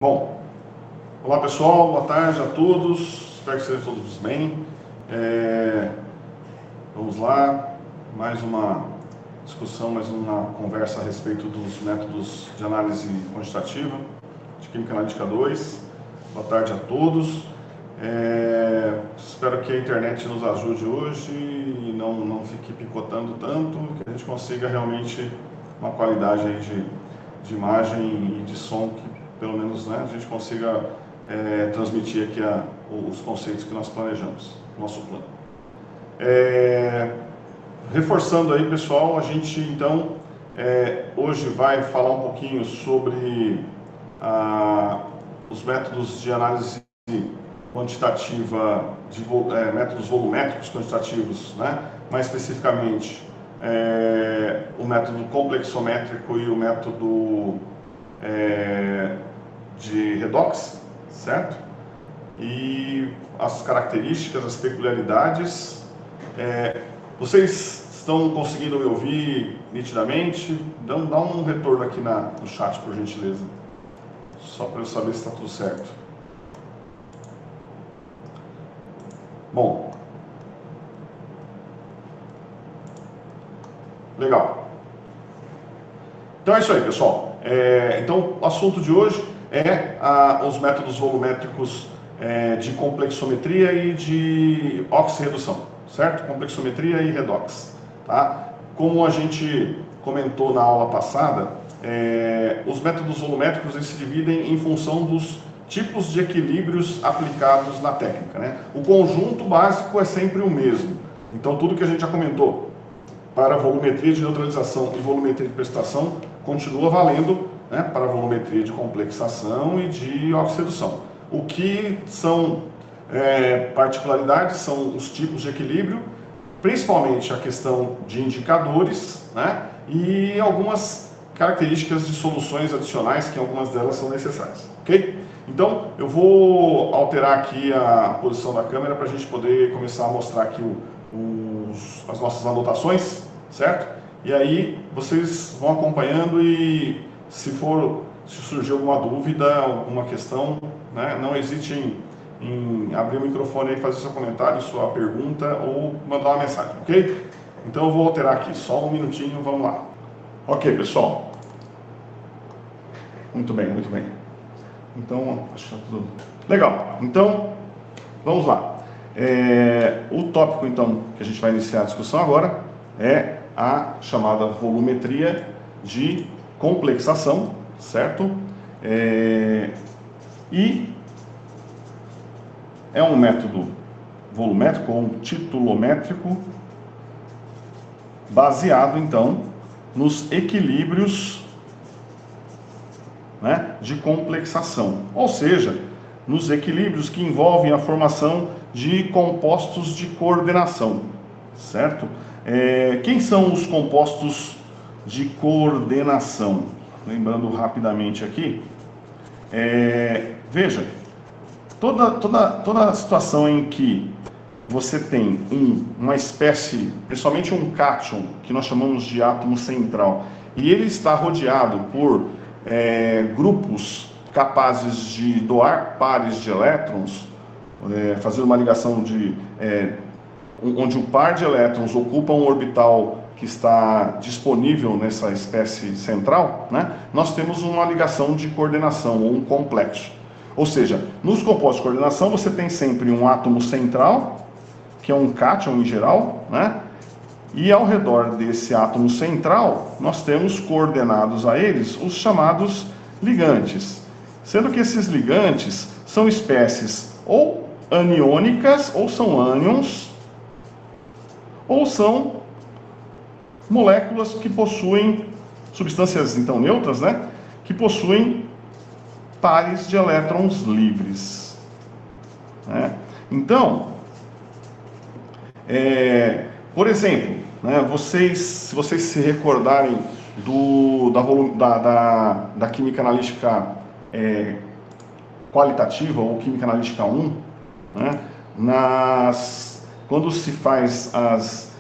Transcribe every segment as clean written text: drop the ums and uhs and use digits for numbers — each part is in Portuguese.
Bom, olá pessoal, boa tarde a todos, espero que estejam todos bem. Vamos lá, mais uma discussão, mais uma conversa a respeito dos métodos de análise quantitativa de Química Analítica 2. Boa tarde a todos. Espero que a internet nos ajude hoje e não fique picotando tanto, que a gente consiga realmente uma qualidade aí de imagem e de som que pelo menos a gente consiga transmitir aqui os conceitos que nós planejamos, nosso plano. Reforçando aí, pessoal, a gente então hoje vai falar um pouquinho sobre os métodos de análise quantitativa, métodos volumétricos quantitativos, mais especificamente o método complexométrico e o método de redox, certo? E as características, as peculiaridades. Vocês estão conseguindo me ouvir nitidamente? Dá um retorno aqui no chat, por gentileza, só para eu saber se está tudo certo. Bom, legal. Então é isso aí, pessoal. Então o assunto de hoje é os métodos volumétricos de complexometria e de oxirredução, certo? Complexometria e redox, tá? Como a gente comentou na aula passada, os métodos volumétricos eles se dividem em função dos tipos de equilíbrios aplicados na técnica, O conjunto básico é sempre o mesmo. Então tudo que a gente já comentou para volumetria de neutralização e volumetria de precipitação continua valendo, para volumetria de complexação e de oxirredução. O que são particularidades são os tipos de equilíbrio, principalmente a questão de indicadores, e algumas características de soluções adicionais, que algumas delas são necessárias, ok? Então, eu vou alterar aqui a posição da câmera para a gente poder começar a mostrar aqui as nossas anotações, certo? E aí, vocês vão acompanhando e se surgir alguma dúvida, alguma questão, não hesite em abrir o microfone e fazer seu comentário, sua pergunta ou mandar uma mensagem, ok? Então, eu vou alterar aqui, só um minutinho, vamos lá. Ok, pessoal. Muito bem, muito bem. Então, acho que está tudo legal. Então, vamos lá. O tópico, então, que a gente vai iniciar a discussão agora é a chamada volumetria de complexação, certo? E é um método volumétrico ou titulométrico baseado, então, nos equilíbrios de complexação, ou seja, nos equilíbrios que envolvem a formação de compostos de coordenação, certo? Quem são os compostos de coordenação? Lembrando rapidamente aqui, veja, toda a situação em que você tem uma espécie, principalmente um cátion, que nós chamamos de átomo central, e ele está rodeado por grupos capazes de doar pares de elétrons, fazer uma ligação onde o par de elétrons ocupa um orbital que está disponível nessa espécie central, nós temos uma ligação de coordenação, ou um complexo. Ou seja, nos compostos de coordenação você tem sempre um átomo central, que é um cátion em geral, e ao redor desse átomo central, nós temos coordenados a eles os chamados ligantes. Sendo que esses ligantes são espécies ou aniônicas, ou são ânions, ou são moléculas que possuem, substâncias então neutras, que possuem pares de elétrons livres. Então, por exemplo, se vocês se recordarem da química analítica qualitativa ou química analítica 1, quando se faz as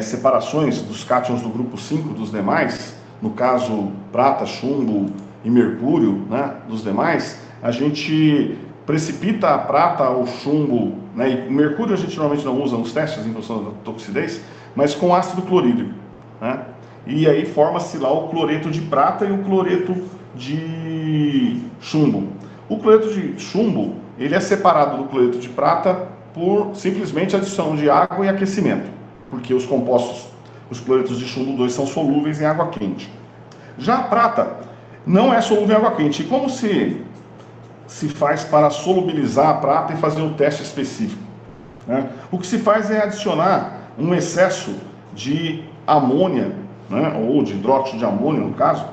separações dos cátions do grupo 5 dos demais, no caso prata, chumbo e mercúrio, dos demais, a gente precipita a prata, o chumbo, né? E o mercúrio a gente normalmente não usa nos testes em função da toxidez, mas com ácido clorídrico, né? E aí forma-se lá o cloreto de prata e o cloreto de chumbo. O cloreto de chumbo, ele é separado do cloreto de prata por simplesmente adição de água e aquecimento, porque os compostos, os cloretos de chumbo 2 são solúveis em água quente. Já a prata não é solúvel em água quente. E como se faz para solubilizar a prata e fazer um teste específico, né? O que se faz é adicionar um excesso de amônia, né? Ou de hidróxido de amônio, no caso,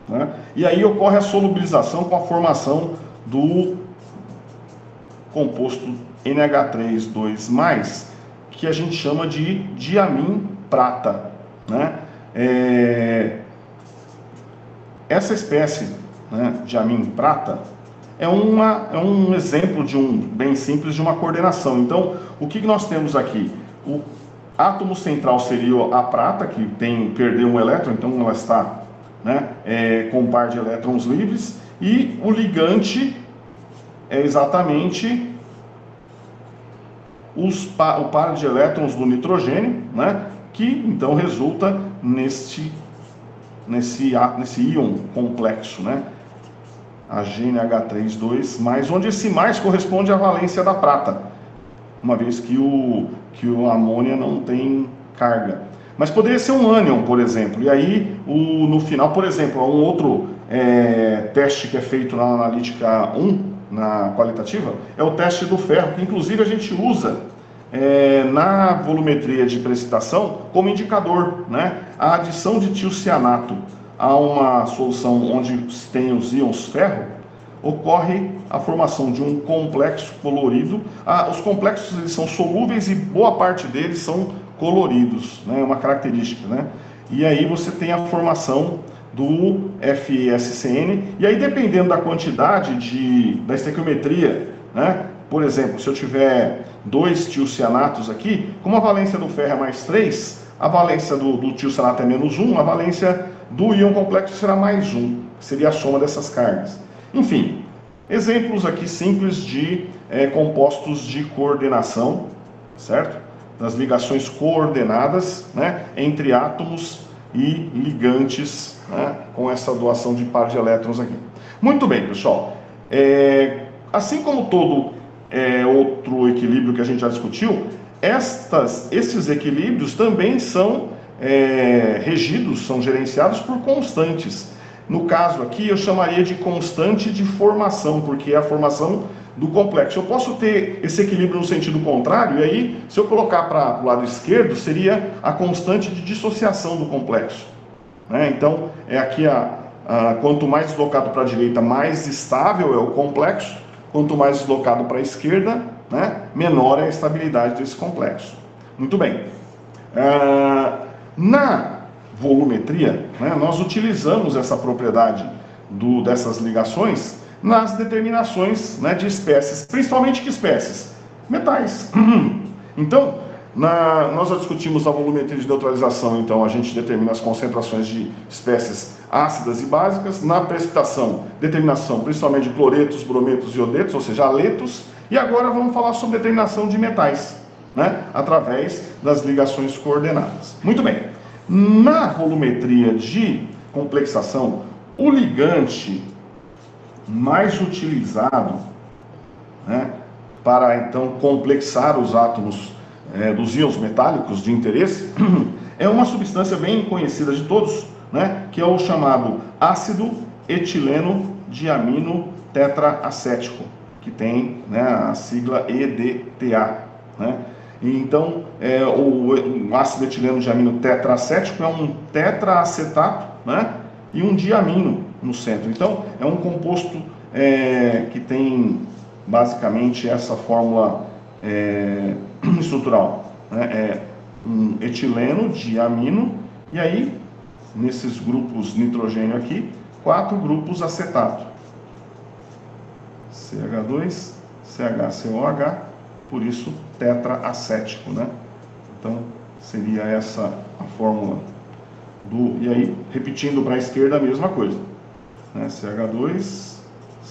né? E aí ocorre a solubilização com a formação do composto NH3,2+, que a gente chama de diamim prata, né? Essa espécie, né, diamim prata, é um exemplo bem simples de uma coordenação. Então, o que nós temos aqui? O átomo central seria a prata, que perdeu um elétron, então ela está, né, com um par de elétrons livres, e o ligante é exatamente o par de elétrons do nitrogênio, né, que então resulta nesse íon complexo, né, a GNH3,2+, onde esse mais corresponde à valência da prata, uma vez que o amônia não tem carga. Mas poderia ser um ânion, por exemplo, e aí no final, por exemplo, um outro teste que é feito na analítica 1, na qualitativa, é o teste do ferro, que inclusive a gente usa na volumetria de precipitação como indicador, né? A adição de tiocianato a uma solução onde tem os íons ferro, ocorre a formação de um complexo colorido. Os complexos eles são solúveis e boa parte deles são coloridos, né? É uma característica, né? E aí você tem a formação do FeSCN, e aí dependendo da quantidade da estequiometria, né? Por exemplo, se eu tiver 2 tiocianatos aqui, como a valência do ferro é mais 3, a valência do tiocianato é menos 1, a valência do íon complexo será mais 1, seria a soma dessas cargas. Enfim, exemplos aqui simples de compostos de coordenação, certo? Das ligações coordenadas, né, entre átomos e ligantes, né, com essa doação de par de elétrons aqui. Muito bem, pessoal. Assim como todo outro equilíbrio que a gente já discutiu, esses equilíbrios também são regidos, são gerenciados por constantes. No caso aqui, eu chamaria de constante de formação, porque é a formação do complexo. Eu posso ter esse equilíbrio no sentido contrário, e aí, se eu colocar para o lado esquerdo, seria a constante de dissociação do complexo, né? Então, aqui quanto mais deslocado para a direita, mais estável é o complexo, quanto mais deslocado para a esquerda, né, menor é a estabilidade desse complexo. Muito bem. Na volumetria, né, nós utilizamos essa propriedade dessas ligações nas determinações, né, de espécies, principalmente que espécies? Metais. Então, nós já discutimos a volumetria de neutralização, então a gente determina as concentrações de espécies ácidas e básicas. Na precipitação, determinação principalmente de cloretos, brometos e iodetos, ou seja, aletos. E agora vamos falar sobre determinação de metais, né, através das ligações coordenadas. Muito bem. Na volumetria de complexação, o ligante mais utilizado, né, para então complexar os átomos dos íons metálicos de interesse é uma substância bem conhecida de todos, né, que é o chamado ácido etileno diamino tetraacético, que tem, né, a sigla EDTA, né? E então, o ácido etileno diamino tetraacético é um tetraacetato, né, e um diamino no centro. Então, é um composto que tem basicamente essa fórmula estrutural, né? Um etileno diamino, e aí, nesses grupos nitrogênio aqui, 4 grupos acetato. CH2, CHCOH, por isso tetraacético, né? Então, seria essa a fórmula e aí, repetindo para a esquerda a mesma coisa, né? CH2,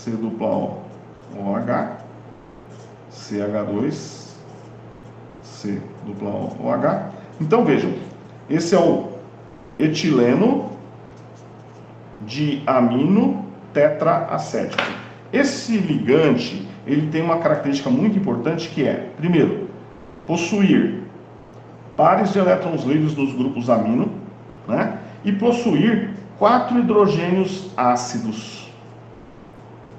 C dupla O, OH, CH2, C dupla O, OH. Então vejam, esse é o etileno de amino tetraacético. Esse ligante, ele tem uma característica muito importante que é, primeiro, possuir pares de elétrons livres nos grupos amino, né? E possuir 4 hidrogênios ácidos.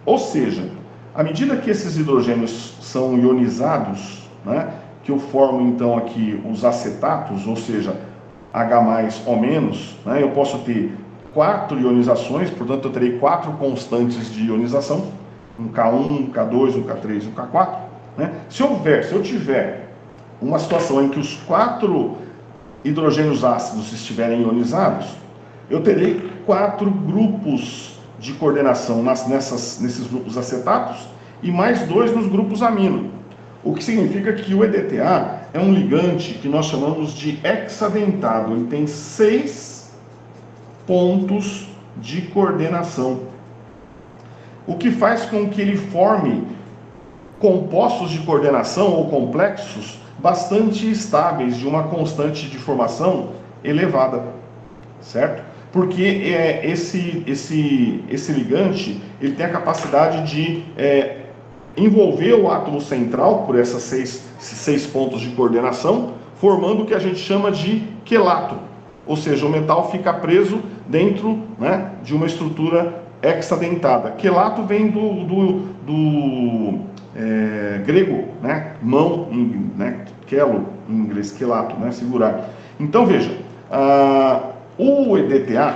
Ou seja, à medida que esses hidrogênios são ionizados, né, que eu formo então aqui os acetatos, ou seja, H+O-, né, eu posso ter 4 ionizações, portanto eu terei 4 constantes de ionização, um K1, um K2, um K3, um K4. Né? Se eu tiver uma situação em que os 4 hidrogênios ácidos estiverem ionizados, eu terei 4 grupos de coordenação nesses grupos acetatos e mais 2 nos grupos amino. O que significa que o EDTA é um ligante que nós chamamos de hexadentado. Ele tem 6 pontos de coordenação, o que faz com que ele forme compostos de coordenação ou complexos bastante estáveis, de uma constante de formação elevada, certo? Porque esse ligante ele tem a capacidade de envolver o átomo central por esses 6 pontos de coordenação, formando o que a gente chama de quelato. Ou seja, o metal fica preso dentro, né, de uma estrutura hexadentada. Quelato vem do grego, né, mão, né, quelo, em inglês, quelato, né, segurar. Então veja, o EDTA,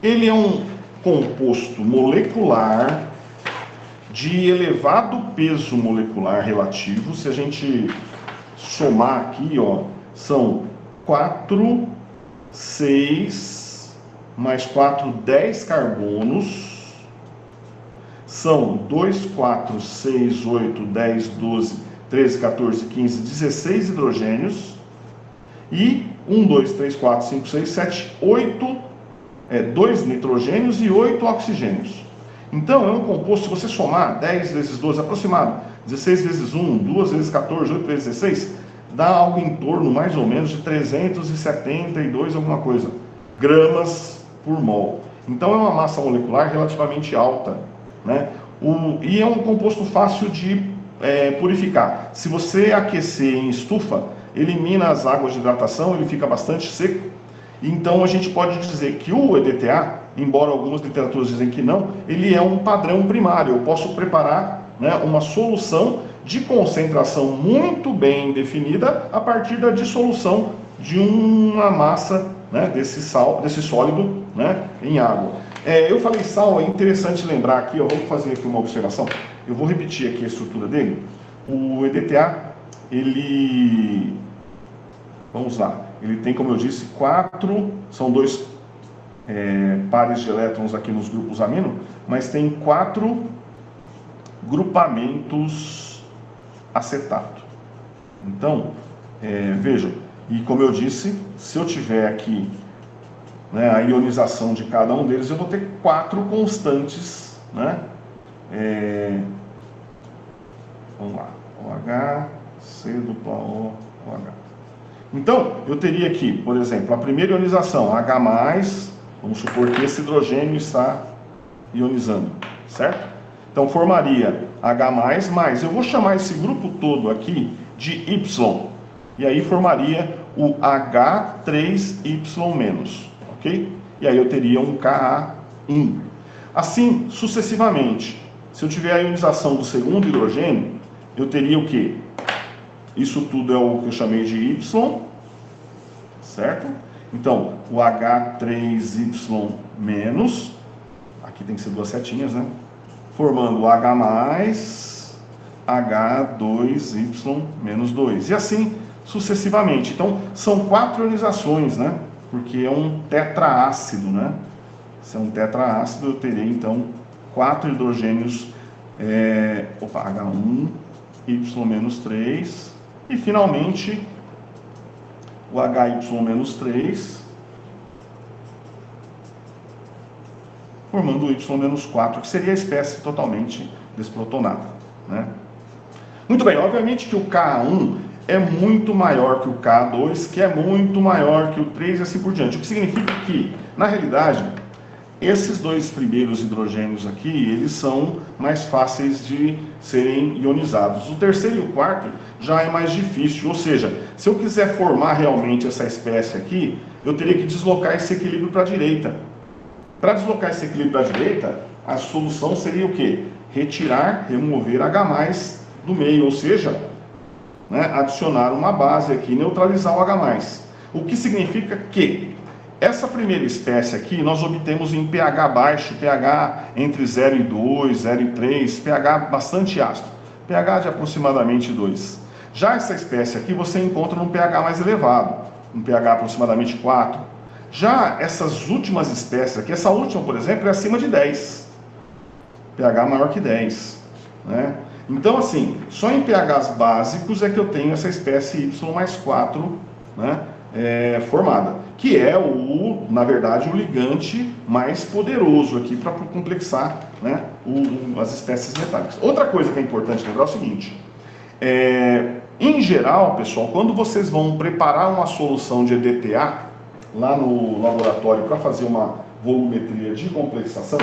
ele é um composto molecular de elevado peso molecular relativo. Se a gente somar aqui, ó, são 4, 6, mais 4, 10 carbonos. São 2, 4, 6, 8, 10, 12, 13, 14, 15, 16 hidrogênios. E 1, 2, 3, 4, 5, 6, 7, 8, 2 nitrogênios e 8 oxigênios. Então é um composto, se você somar 10 vezes 12, aproximado, 16 vezes 1, 2 vezes 14, 8 vezes 16, dá algo em torno mais ou menos de 372 alguma coisa, gramas por mol. Então é uma massa molecular relativamente alta, né? E é um composto fácil de purificar. Se você aquecer em estufa, elimina as águas de hidratação, ele fica bastante seco. Então a gente pode dizer que o EDTA, embora algumas literaturas dizem que não, ele é um padrão primário. Eu posso preparar, né, uma solução de concentração muito bem definida a partir da dissolução de uma massa, né, desse sólido, né, em água. Eu falei sal, é interessante lembrar aqui, ó, vamos fazer aqui uma observação. Eu vou repetir aqui a estrutura dele. O EDTA, ele... Vamos lá. Ele tem, como eu disse, 4, são 2 pares de elétrons aqui nos grupos amino, mas tem 4 grupamentos acetato. Então, vejam, e como eu disse, se eu tiver aqui, né, a ionização de cada um deles, eu vou ter 4 constantes, né? Vamos lá, OH, C dupla O, OH. Então, eu teria aqui, por exemplo, a primeira ionização, H+, vamos supor que esse hidrogênio está ionizando, certo? Então, formaria H+, mais, eu vou chamar esse grupo todo aqui de Y, e aí formaria o H3Y-, ok? E aí eu teria um Ka-. Assim, sucessivamente. Se eu tiver a ionização do segundo hidrogênio, eu teria o quê? Isso tudo é o que eu chamei de Y, certo? Então, o H3Y-, aqui tem que ser 2 setinhas, né? Formando o H+, H2Y-2. E assim sucessivamente. Então, são 4 ionizações, né? Porque é um tetraácido, né? Se é um tetraácido, eu terei, então, 4 hidrogênios, H1, Y-3, e finalmente o HY-3 formando o Y-4, que seria a espécie totalmente desprotonada, né? Muito bem, obviamente que o Ka1 é muito maior que o Ka2, que é muito maior que o 3 e assim por diante. O que significa que, na realidade, esses dois primeiros hidrogênios aqui, eles são mais fáceis de serem ionizados. O terceiro e o quarto já é mais difícil, ou seja, se eu quiser formar realmente essa espécie aqui, eu teria que deslocar esse equilíbrio para a direita. Para deslocar esse equilíbrio para a direita, a solução seria o quê? Remover H+, do meio, ou seja, né, adicionar uma base aqui, neutralizar o H+. O que significa que essa primeira espécie aqui nós obtemos em pH baixo, pH entre 0 e 2, 0 e 3, pH bastante ácido, pH de aproximadamente 2. Já essa espécie aqui você encontra num pH mais elevado, um pH aproximadamente 4. Já essas últimas espécies aqui, essa última, por exemplo, é acima de 10, pH maior que 10, né? Então, assim, só em pHs básicos é que eu tenho essa espécie Y+4, né, formada, que é, na verdade, o ligante mais poderoso aqui para complexar, né, as espécies metálicas. Outra coisa que é importante lembrar é o seguinte, em geral, pessoal, quando vocês vão preparar uma solução de EDTA lá no laboratório para fazer uma volumetria de complexação,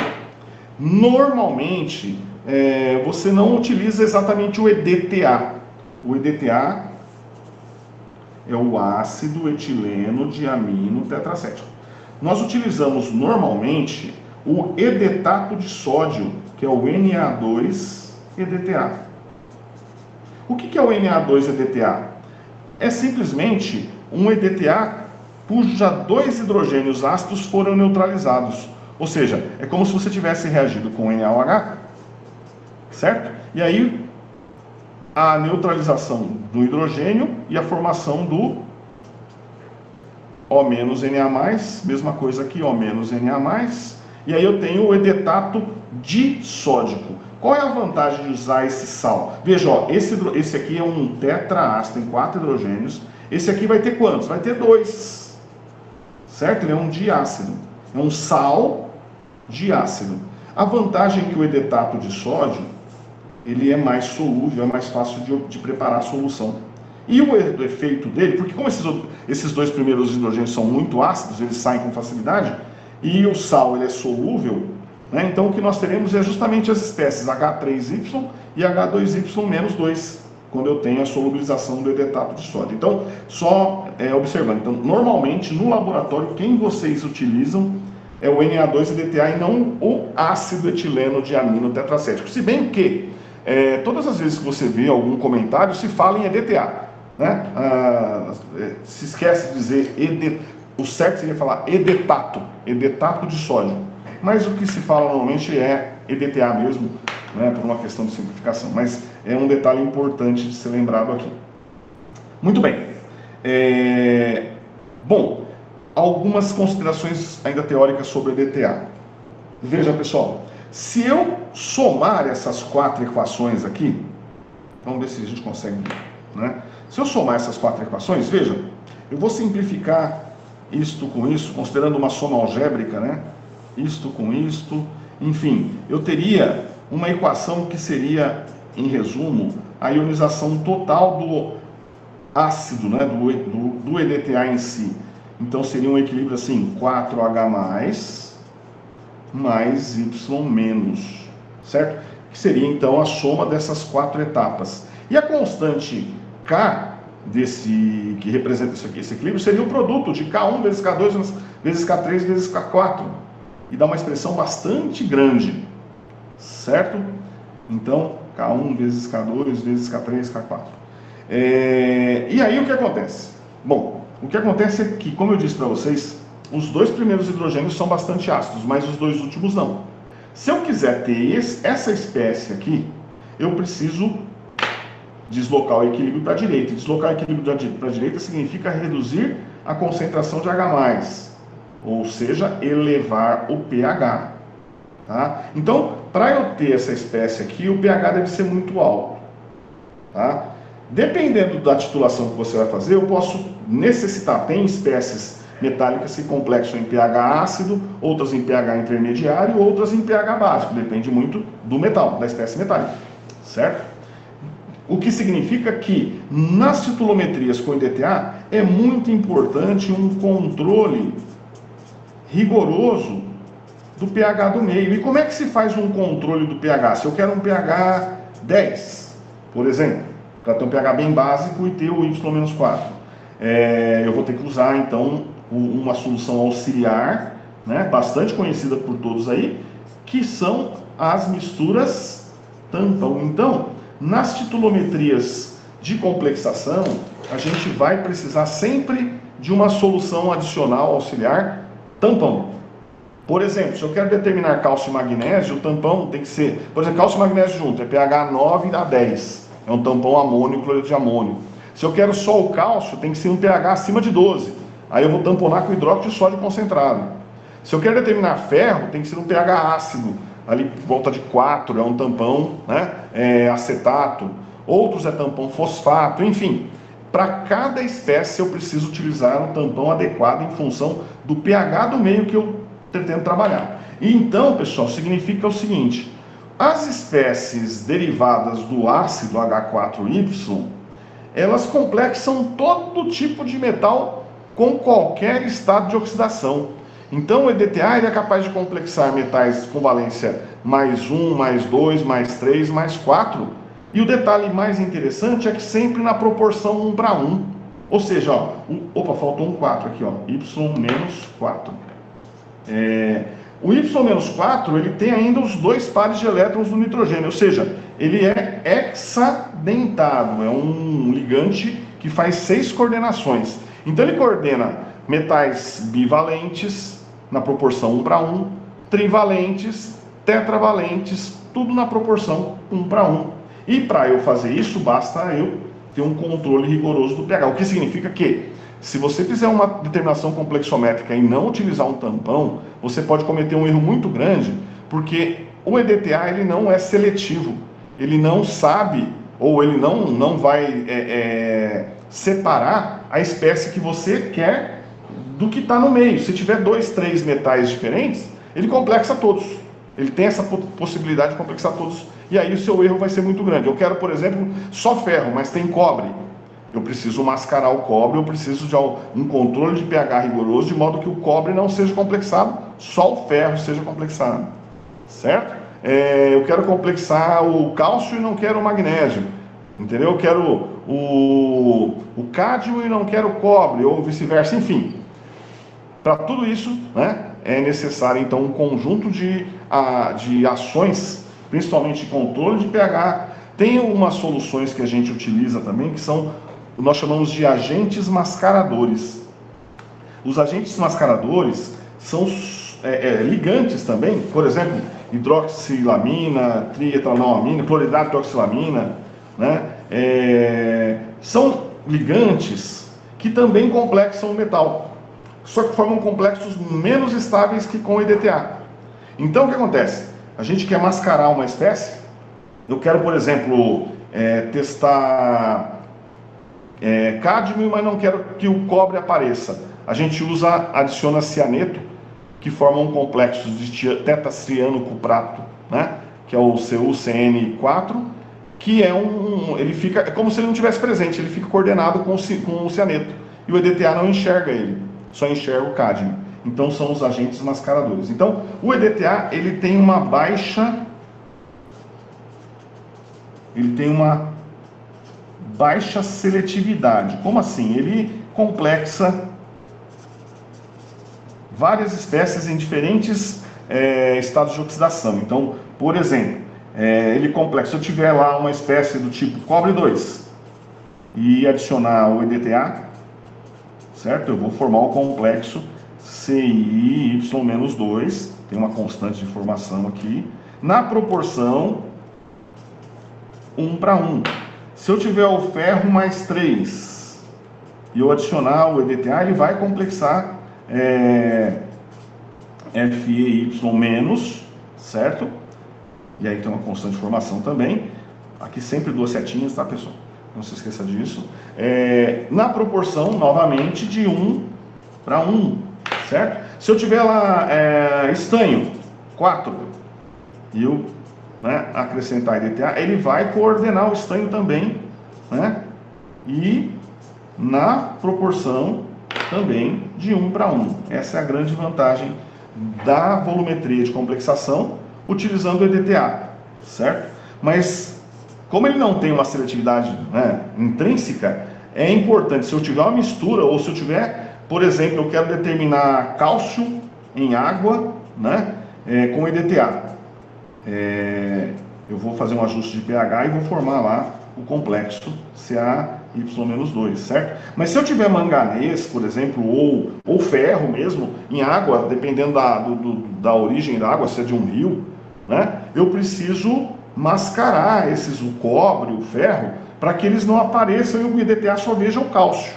normalmente você não utiliza exatamente o EDTA. O EDTA é o ácido etileno diamino tetracético. Nós utilizamos normalmente o edetato de sódio, que é o Na2-EDTA. O que é o Na2-EDTA? É simplesmente um EDTA cuja 2 hidrogênios ácidos foram neutralizados. Ou seja, é como se você tivesse reagido com NaOH, certo? E aí, a neutralização do hidrogênio e a formação do O-Na+, mesma coisa aqui, O-Na+, e aí eu tenho o edetato disódico. Qual é a vantagem de usar esse sal? Veja, ó, esse aqui é um tetraácido, tem 4 hidrogênios. Esse aqui vai ter quantos? Vai ter 2, certo? Ele é um diácido, é um sal diácido. A vantagem é que o edetato de sódio, ele é mais solúvel, é mais fácil de preparar a solução. E o efeito dele, porque como esses dois primeiros hidrogênios são muito ácidos, eles saem com facilidade, e o sal ele é solúvel, né? Então o que nós teremos é justamente as espécies H3Y e H2Y-2, quando eu tenho a solubilização do edetato de sódio. Então, só observando, então, normalmente no laboratório, quem vocês utilizam é o Na2-EDTA e não o ácido etileno diamino tetracético. Se bem que todas as vezes que você vê algum comentário, se fala em EDTA, né? Se esquece de dizer o certo seria falar edetato de sódio. Mas o que se fala normalmente é EDTA mesmo, né, por uma questão de simplificação. Mas é um detalhe importante de ser lembrado aqui. Muito bem. Bom, algumas considerações ainda teóricas sobre EDTA. Veja, pessoal, se eu somar essas 4 equações aqui, vamos ver se a gente consegue, né? Se eu somar essas 4 equações, veja, eu vou simplificar isto com isso, considerando uma soma algébrica, né? Isto com isto, enfim, eu teria uma equação que seria, em resumo, a ionização total do ácido, né? do EDTA em si. Então seria um equilíbrio assim, 4H mais Y-, certo? Que seria então a soma dessas 4 etapas. E a constante K, que representa isso aqui, esse equilíbrio, seria o produto de K1 vezes K2 vezes K3 vezes K4. E dá uma expressão bastante grande, certo? Então, K1 vezes K2 vezes K3, K4. E aí o que acontece? Bom, o que acontece é que, como eu disse para vocês, os 2 primeiros hidrogênios são bastante ácidos, mas os 2 últimos não. Se eu quiser ter essa espécie aqui, eu preciso deslocar o equilíbrio para a direita. Deslocar o equilíbrio para a direita significa reduzir a concentração de H+, ou seja, elevar o pH. Tá? Então, para eu ter essa espécie aqui, o pH deve ser muito alto. Tá? Dependendo da titulação que você vai fazer, eu posso necessitar, tem espécies metálicas que complexam em pH ácido, outras em pH intermediário, outras em pH básico, depende muito do metal, da espécie metálica, certo? O que significa que nas titulometrias com EDTA é muito importante um controle rigoroso do pH do meio. E como é que se faz um controle do pH? Se eu quero um pH 10, por exemplo, para ter um pH bem básico e ter o Y-4, eu vou ter que usar então uma solução auxiliar, né, bastante conhecida por todos aí, que são as misturas tampão. Então, nas titulometrias de complexação, a gente vai precisar sempre de uma solução adicional auxiliar tampão. Por exemplo, se eu quero determinar cálcio e magnésio, o tampão tem que ser, por exemplo, cálcio e magnésio junto, é pH 9 a 10, é um tampão amônio, cloreto de amônio. Se eu quero só o cálcio, tem que ser um pH acima de 12, aí eu vou tamponar com hidróxido de sódio concentrado. Se eu quero determinar ferro, tem que ser um pH ácido, ali por volta de 4, é um tampão, né, acetato, outros é tampão fosfato, enfim. Para cada espécie eu preciso utilizar um tampão adequado em função do pH do meio que eu pretendo trabalhar. E então, pessoal, significa o seguinte: as espécies derivadas do ácido H4Y, elas complexam todo tipo de metal com qualquer estado de oxidação. Então o EDTA ele é capaz de complexar metais com valência +1, +2, +3, +4. E o detalhe mais interessante é que sempre na proporção 1:1. Ou seja, ó, opa, faltou um 4 aqui, ó, Y-4. O Y-4 ele tem ainda os 2 pares de elétrons do nitrogênio, ou seja, ele é hexadentado, é um ligante que faz 6 coordenações. Então ele coordena metais bivalentes na proporção 1:1, trivalentes, tetravalentes, tudo na proporção 1:1. E para eu fazer isso, basta eu ter um controle rigoroso do pH. O que significa que, se você fizer uma determinação complexométrica e não utilizar um tampão, você pode cometer um erro muito grande, porque o EDTA ele não é seletivo. Ele não sabe, ou ele não vai separar a espécie que você quer do que está no meio. Se tiver 2, 3 metais diferentes, ele complexa todos. Ele tem essa possibilidade de complexar todos. E aí o seu erro vai ser muito grande. Eu quero, por exemplo, só ferro, mas tem cobre. Eu preciso mascarar o cobre, eu preciso de um controle de pH rigoroso, de modo que o cobre não seja complexado, só o ferro seja complexado. Certo? Eu quero complexar o cálcio e não quero o magnésio. Entendeu? Eu quero o cádmio e não quero o cobre, ou vice-versa, enfim. Para tudo isso, né, é necessário, então, um conjunto de ações, principalmente controle de pH. Tem algumas soluções que a gente utiliza também, que são, nós chamamos de agentes mascaradores. Os agentes mascaradores são ligantes também, por exemplo, hidroxilamina, trietanolamina, cloridrato de oxilamina, né? São ligantes que também complexam o metal, só que formam complexos menos estáveis que com o EDTA. Então o que acontece? A gente quer mascarar uma espécie. Eu quero, por exemplo, testar cádmio, mas não quero que o cobre apareça. A gente adiciona cianeto, que forma um complexo de tetacianocuprato, né? Que é o CuCN4, que ele fica, é como se ele não tivesse presente, ele fica coordenado com o cianeto. E o EDTA não enxerga ele, só enxerga o cádmio. Então são os agentes mascaradores. Então o EDTA ele tem uma baixa seletividade. Como assim? Ele complexa várias espécies em diferentes estados de oxidação. Então, por exemplo, ele complexa, se eu tiver lá uma espécie do tipo cobre 2 e adicionar o EDTA, certo? Eu vou formar o complexo CiY-2, tem uma constante de formação aqui, na proporção 1:1. Se eu tiver o ferro mais 3 e eu adicionar o EDTA, ele vai complexar FeY-, certo? E aí tem uma constante de formação também. Aqui sempre 2 setinhas, tá, pessoal? Não se esqueça disso. Na proporção, novamente, de 1 para 1, certo? Se eu tiver lá estanho, 4, e eu, né, acrescentar EDTA, ele vai coordenar o estanho também, né? E na proporção também de 1 para 1. Essa é a grande vantagem da volumetria de complexação utilizando o EDTA, certo? Mas como ele não tem uma seletividade, né, intrínseca, é importante, se eu tiver uma mistura, ou se eu tiver, por exemplo, eu quero determinar cálcio em água, né, com EDTA. Eu vou fazer um ajuste de pH e vou formar lá o complexo CaY-2, certo? Mas se eu tiver manganês, por exemplo, ou ferro mesmo, em água, dependendo da origem da água, se é de um rio, né, eu preciso mascarar o cobre, o ferro, para que eles não apareçam e o EDTA só veja o cálcio.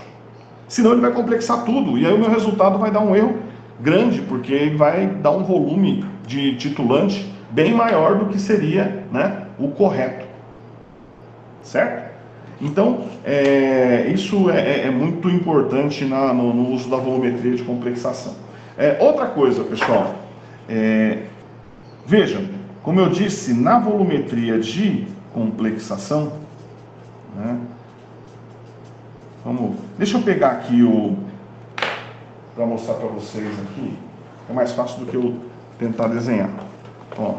Senão ele vai complexar tudo, e aí o meu resultado vai dar um erro grande, porque ele vai dar um volume de titulante bem maior do que seria, né, o correto. Certo? Então, isso é muito importante no uso da volumetria de complexação. Outra coisa, pessoal, vejam, como eu disse, na volumetria de complexação, né, deixa eu pegar aqui para mostrar para vocês aqui, é mais fácil do que eu tentar desenhar. Ó,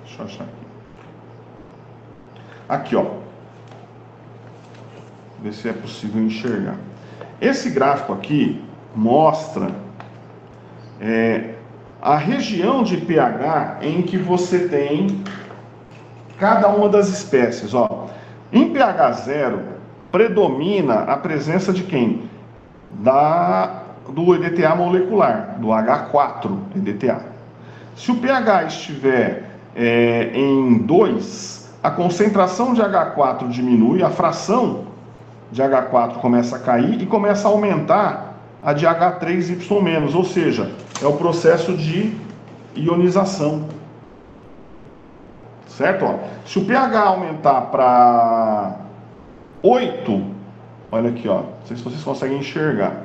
deixa eu achar aqui. Aqui, ó. Ver se é possível enxergar. Esse gráfico aqui mostra a região de pH em que você tem cada uma das espécies. Ó. Em pH 0, predomina a presença de quem? Do EDTA molecular, do H4 EDTA. Se o pH estiver em 2, a concentração de H4 diminui, a fração de H4 começa a cair e começa a aumentar a de H3Y-, ou seja, é o processo de ionização. Certo? Ó, se o pH aumentar para 8, olha aqui, ó, não sei se vocês conseguem enxergar.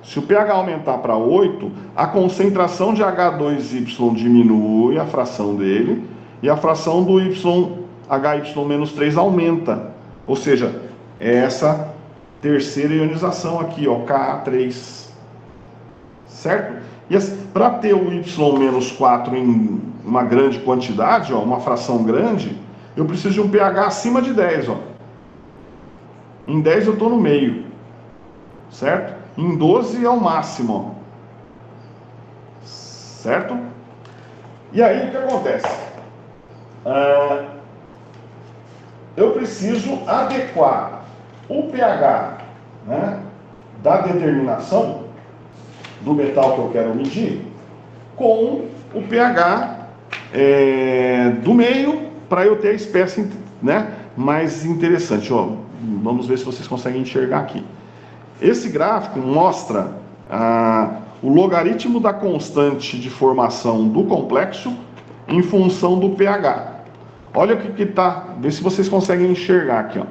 Se o pH aumentar para 8, a concentração de H2Y diminui, a fração dele, e a fração do HY-3 aumenta. Ou seja, é essa terceira ionização aqui, ó, Ka3. Certo? E para ter o Y-4 em uma grande quantidade, ó, uma fração grande, eu preciso de um pH acima de 10. Ó. Em 10 eu estou no meio. Certo? Em 12 é o máximo. Ó. Certo? E aí o que acontece? Eu preciso adequar o pH, né, da determinação do metal que eu quero medir com o pH do meio, para eu ter a espécie, né, mais interessante. Ó, vamos ver se vocês conseguem enxergar aqui. Esse gráfico mostra o logaritmo da constante de formação do complexo em função do pH. Olha o que está, vê se vocês conseguem enxergar aqui. Ó.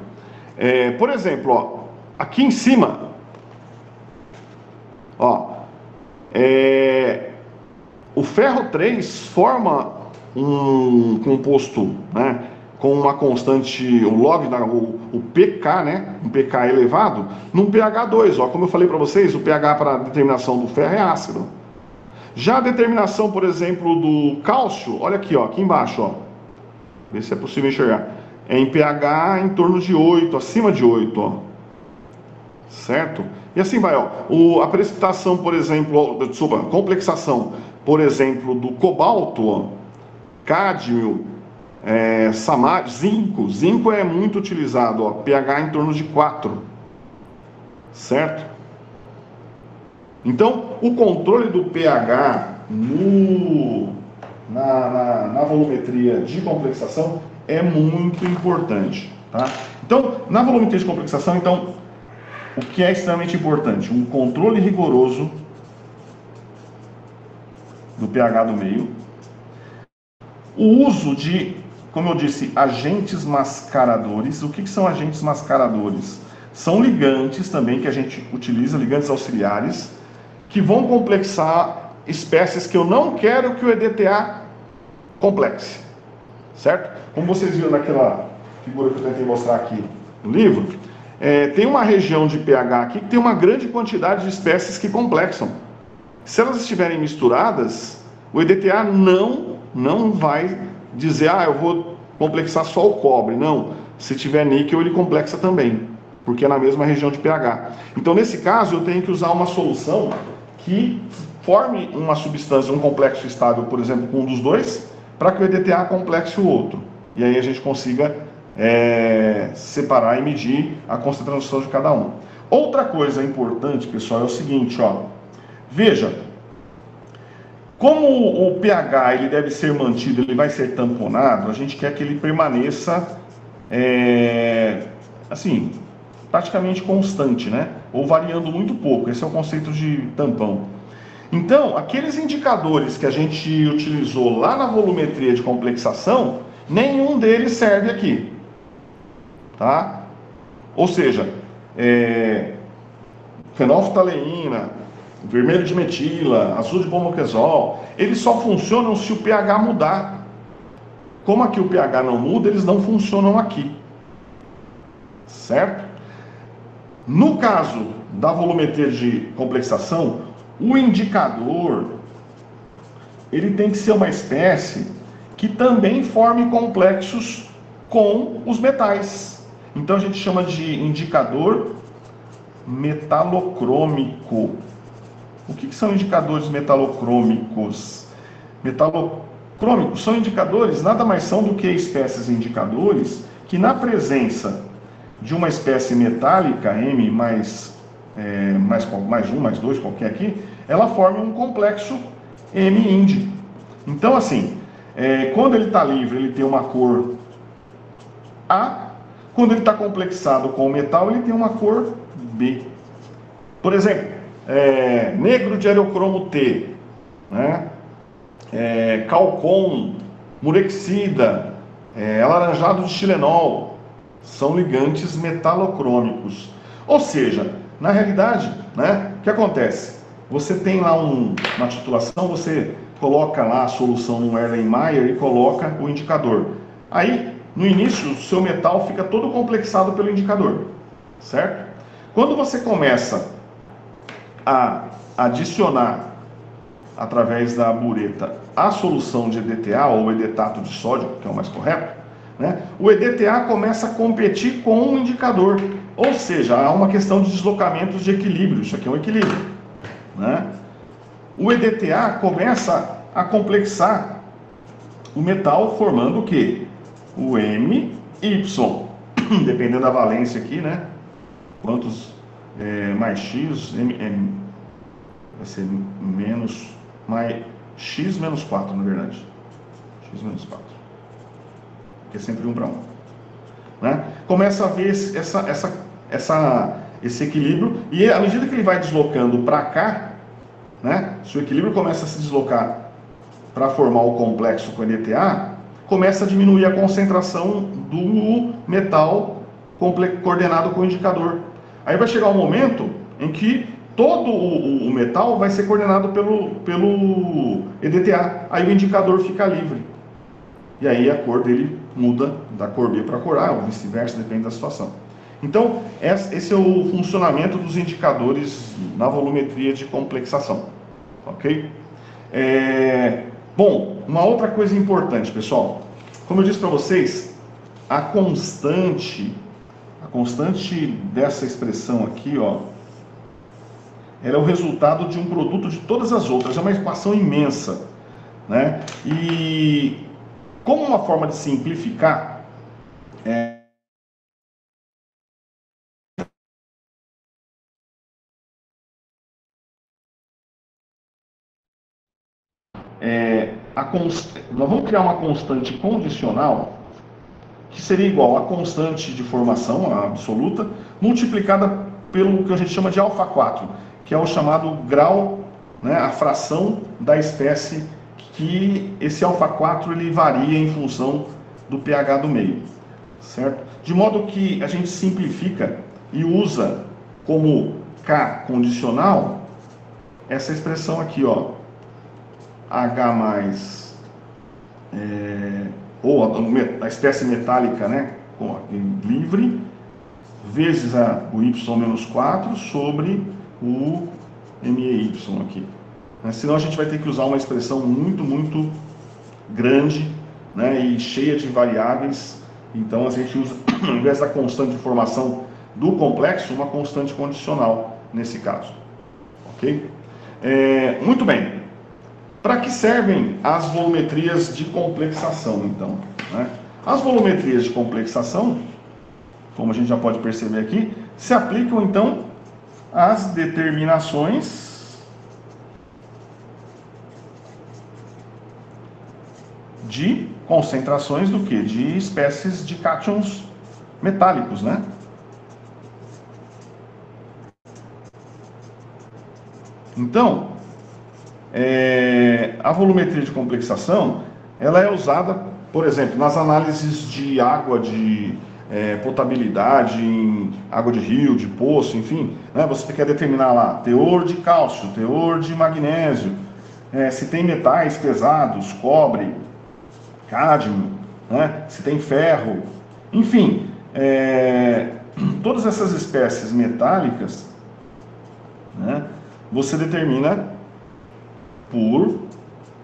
Por exemplo, ó, aqui em cima, ó, o ferro 3 forma um composto, né, com uma constante, o log, o pK, né, um pK elevado, num pH 2. Ó, como eu falei para vocês, o pH para determinação do ferro é ácido. Já a determinação, por exemplo, do cálcio, olha aqui, ó, aqui embaixo, ó, vê se é possível enxergar, é em pH em torno de 8, acima de 8, ó. Certo? E assim vai, ó. A precipitação, por exemplo, complexação, por exemplo, do cobalto, ó, cádmio, samário, zinco é muito utilizado, ó, pH em torno de 4. Certo? Então, o controle do pH na volumetria de complexação é muito importante, tá? Então, na volumetria de complexação, então, o que é extremamente importante? Um controle rigoroso do pH do meio, o uso de, como eu disse, agentes mascaradores. O que são agentes mascaradores? São ligantes também que a gente utiliza, ligantes auxiliares, que vão complexar espécies que eu não quero que o EDTA complexe, certo? Como vocês viram naquela figura que eu tentei mostrar aqui no livro, tem uma região de pH aqui que tem uma grande quantidade de espécies que complexam. Se elas estiverem misturadas, o EDTA não vai dizer, eu vou complexar só o cobre. Não, se tiver níquel ele complexa também, porque é na mesma região de pH. Então nesse caso eu tenho que usar uma solução que forme uma substância, um complexo estável, por exemplo, com um dos dois, para que o EDTA complexe o outro. E aí a gente consiga separar e medir a concentração de cada um. Outra coisa importante, pessoal, é o seguinte, veja, como o pH ele deve ser mantido, ele vai ser tamponado, a gente quer que ele permaneça assim, praticamente constante, né? Ou variando muito pouco. Esse é o conceito de tampão. Então, aqueles indicadores que a gente utilizou lá na volumetria de complexação, nenhum deles serve aqui, tá? Ou seja, fenolftaleína, vermelho de metila, azul de bromoquezol, eles só funcionam se o pH mudar. Como aqui o pH não muda, eles não funcionam aqui, certo? No caso da volumetria de complexação, o indicador ele tem que ser uma espécie que também forme complexos com os metais. Então a gente chama de indicador metalocrômico. O que são indicadores metalocrômicos? Metalocrômicos são indicadores, nada mais são do que espécies indicadores que na presença de uma espécie metálica, M mais 1, mais 2, qualquer aqui, ela forma um complexo M-Ind. Então assim, quando ele está livre, ele tem uma cor A, quando ele está complexado com o metal, ele tem uma cor B. Por exemplo, negro de aerocromo T, né? Calcon, murexida, alaranjado de Tilenol, são ligantes metalocrômicos. Ou seja, na realidade, né, o que acontece? Você tem lá uma titulação, você coloca lá a solução no Erlenmeyer e coloca o indicador. Aí, no início, o seu metal fica todo complexado pelo indicador, certo? Quando você começa a adicionar, através da bureta, a solução de EDTA, ou edetato de sódio, que é o mais correto, né? O EDTA começa a competir com o indicador. Ou seja, há uma questão de deslocamentos de equilíbrio. Isso aqui é um equilíbrio, né? O EDTA começa a complexar o metal, formando o quê? O MY. Dependendo da valência aqui, né? Quantos mais X, vai ser X menos 4, na verdade. X menos 4. Que é sempre 1 para 1. Né? Começa a ver esse equilíbrio, e à medida que ele vai deslocando para cá, né? Se o equilíbrio começa a se deslocar para formar o complexo com EDTA, começa a diminuir a concentração do metal coordenado com o indicador. Aí vai chegar um momento em que todo o metal vai ser coordenado pelo EDTA. Aí o indicador fica livre. E aí a cor dele muda da cor B para a cor A, ou vice-versa, depende da situação. Então, esse é o funcionamento dos indicadores na volumetria de complexação. Ok? Bom, uma outra coisa importante, pessoal. Como eu disse para vocês, a constante dessa expressão aqui, ela é o resultado de um produto de todas as outras. É uma equação imensa, né? E como uma forma de simplificar, nós vamos criar uma constante condicional que seria igual à constante de formação, a absoluta, multiplicada pelo que a gente chama de alfa4, que é o chamado grau, né, a fração da espécie, que esse alfa4 ele varia em função do pH do meio, certo? De modo que a gente simplifica e usa como K condicional essa expressão aqui, ó, H mais, ou a espécie metálica, né, livre, vezes o y menos 4 sobre o MEY aqui. Senão a gente vai ter que usar uma expressão muito grande, né, e cheia de variáveis. Então a gente usa, ao invés da constante de formação do complexo, uma constante condicional nesse caso. Ok? Muito bem. Para que servem as volumetrias de complexação, então? Né? As volumetrias de complexação, como a gente já pode perceber aqui, se aplicam então às determinações de concentrações do que? De espécies de cátions metálicos, né? Então, a volumetria de complexação, ela é usada, por exemplo, nas análises de água de potabilidade, em água de rio, de poço, enfim, né? Você quer determinar lá teor de cálcio, teor de magnésio, se tem metais pesados, cobre, cádmio, né? Se tem ferro, enfim, todas essas espécies metálicas, né, você determina por,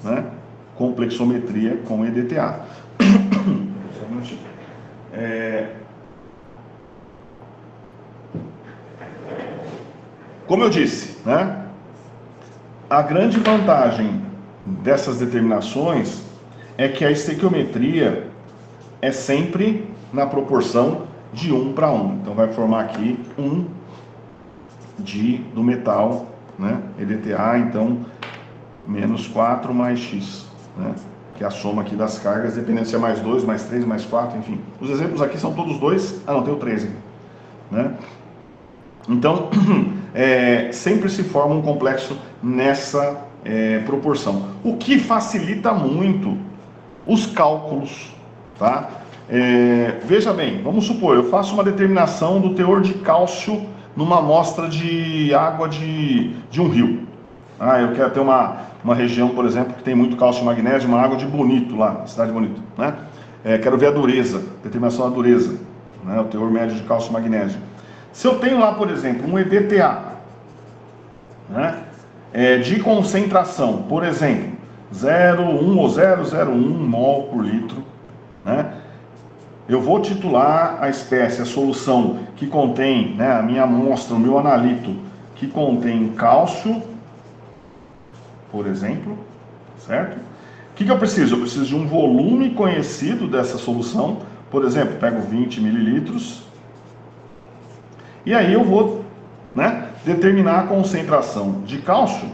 né, complexometria com EDTA. Como eu disse, né, a grande vantagem dessas determinações é que a estequiometria é sempre na proporção de 1 para 1. Então vai formar aqui 1 do metal, né, EDTA, então menos 4 mais x, né, que é a soma aqui das cargas, dependendo se é mais 2, mais 3, mais 4, enfim. Os exemplos aqui são todos 2, não, tem o 13, né? Então, sempre se forma um complexo nessa proporção, o que facilita muito os cálculos, tá? Veja bem, vamos supor, eu faço uma determinação do teor de cálcio numa amostra de água de um rio. Eu quero ter uma região, por exemplo, que tem muito cálcio e magnésio, uma água de Bonito lá, cidade de Bonito, né? Quero ver a dureza, determinação da dureza, né? O teor médio de cálcio e magnésio. Se eu tenho lá, por exemplo, um EDTA, né, de concentração, por exemplo, 0,1 ou 0,01 mol por litro, né, eu vou titular a espécie, a solução que contém, né, a minha amostra, o meu analito, que contém cálcio, por exemplo, certo? O que eu preciso? Eu preciso de um volume conhecido dessa solução, por exemplo, pego 20 mililitros, e aí eu vou, né, determinar a concentração de cálcio,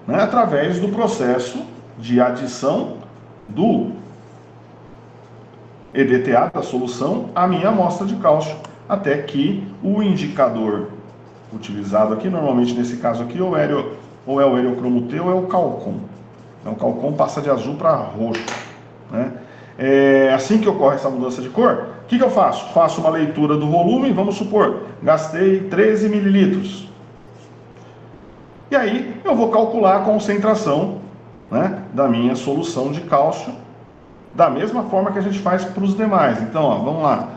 né, através do processo de adição do EDTA da solução à minha amostra de cálcio, até que o indicador utilizado aqui, normalmente nesse caso aqui, ou é o heliocromo-T ou é o Calcon. Então o Calcon passa de azul para roxo, né? Assim que ocorre essa mudança de cor, o que eu faço? Faço uma leitura do volume, vamos supor, gastei 13 mililitros. E aí eu vou calcular a concentração, né, da minha solução de cálcio, da mesma forma que a gente faz para os demais. Então, ó, vamos lá.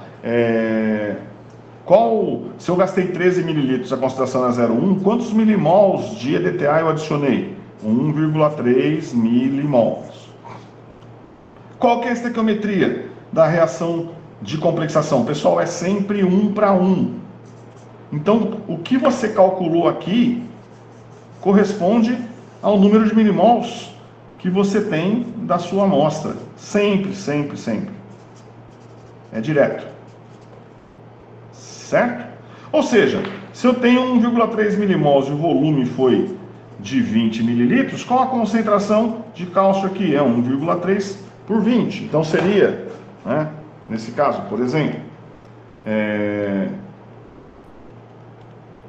Se eu gastei 13 mililitros, a concentração é 0,1, quantos milimols de EDTA eu adicionei? 1,3 milimols. Qual que é a estequiometria da reação de complexação? Pessoal, é sempre 1 para 1. Então, o que você calculou aqui corresponde ao número de milimols que você tem da sua amostra. Sempre, sempre, sempre. É direto. Certo? Ou seja, se eu tenho 1,3 milimols e o volume foi de 20 mililitros, qual a concentração de cálcio aqui? É 1,3 por 20. Então seria, né, nesse caso, por exemplo,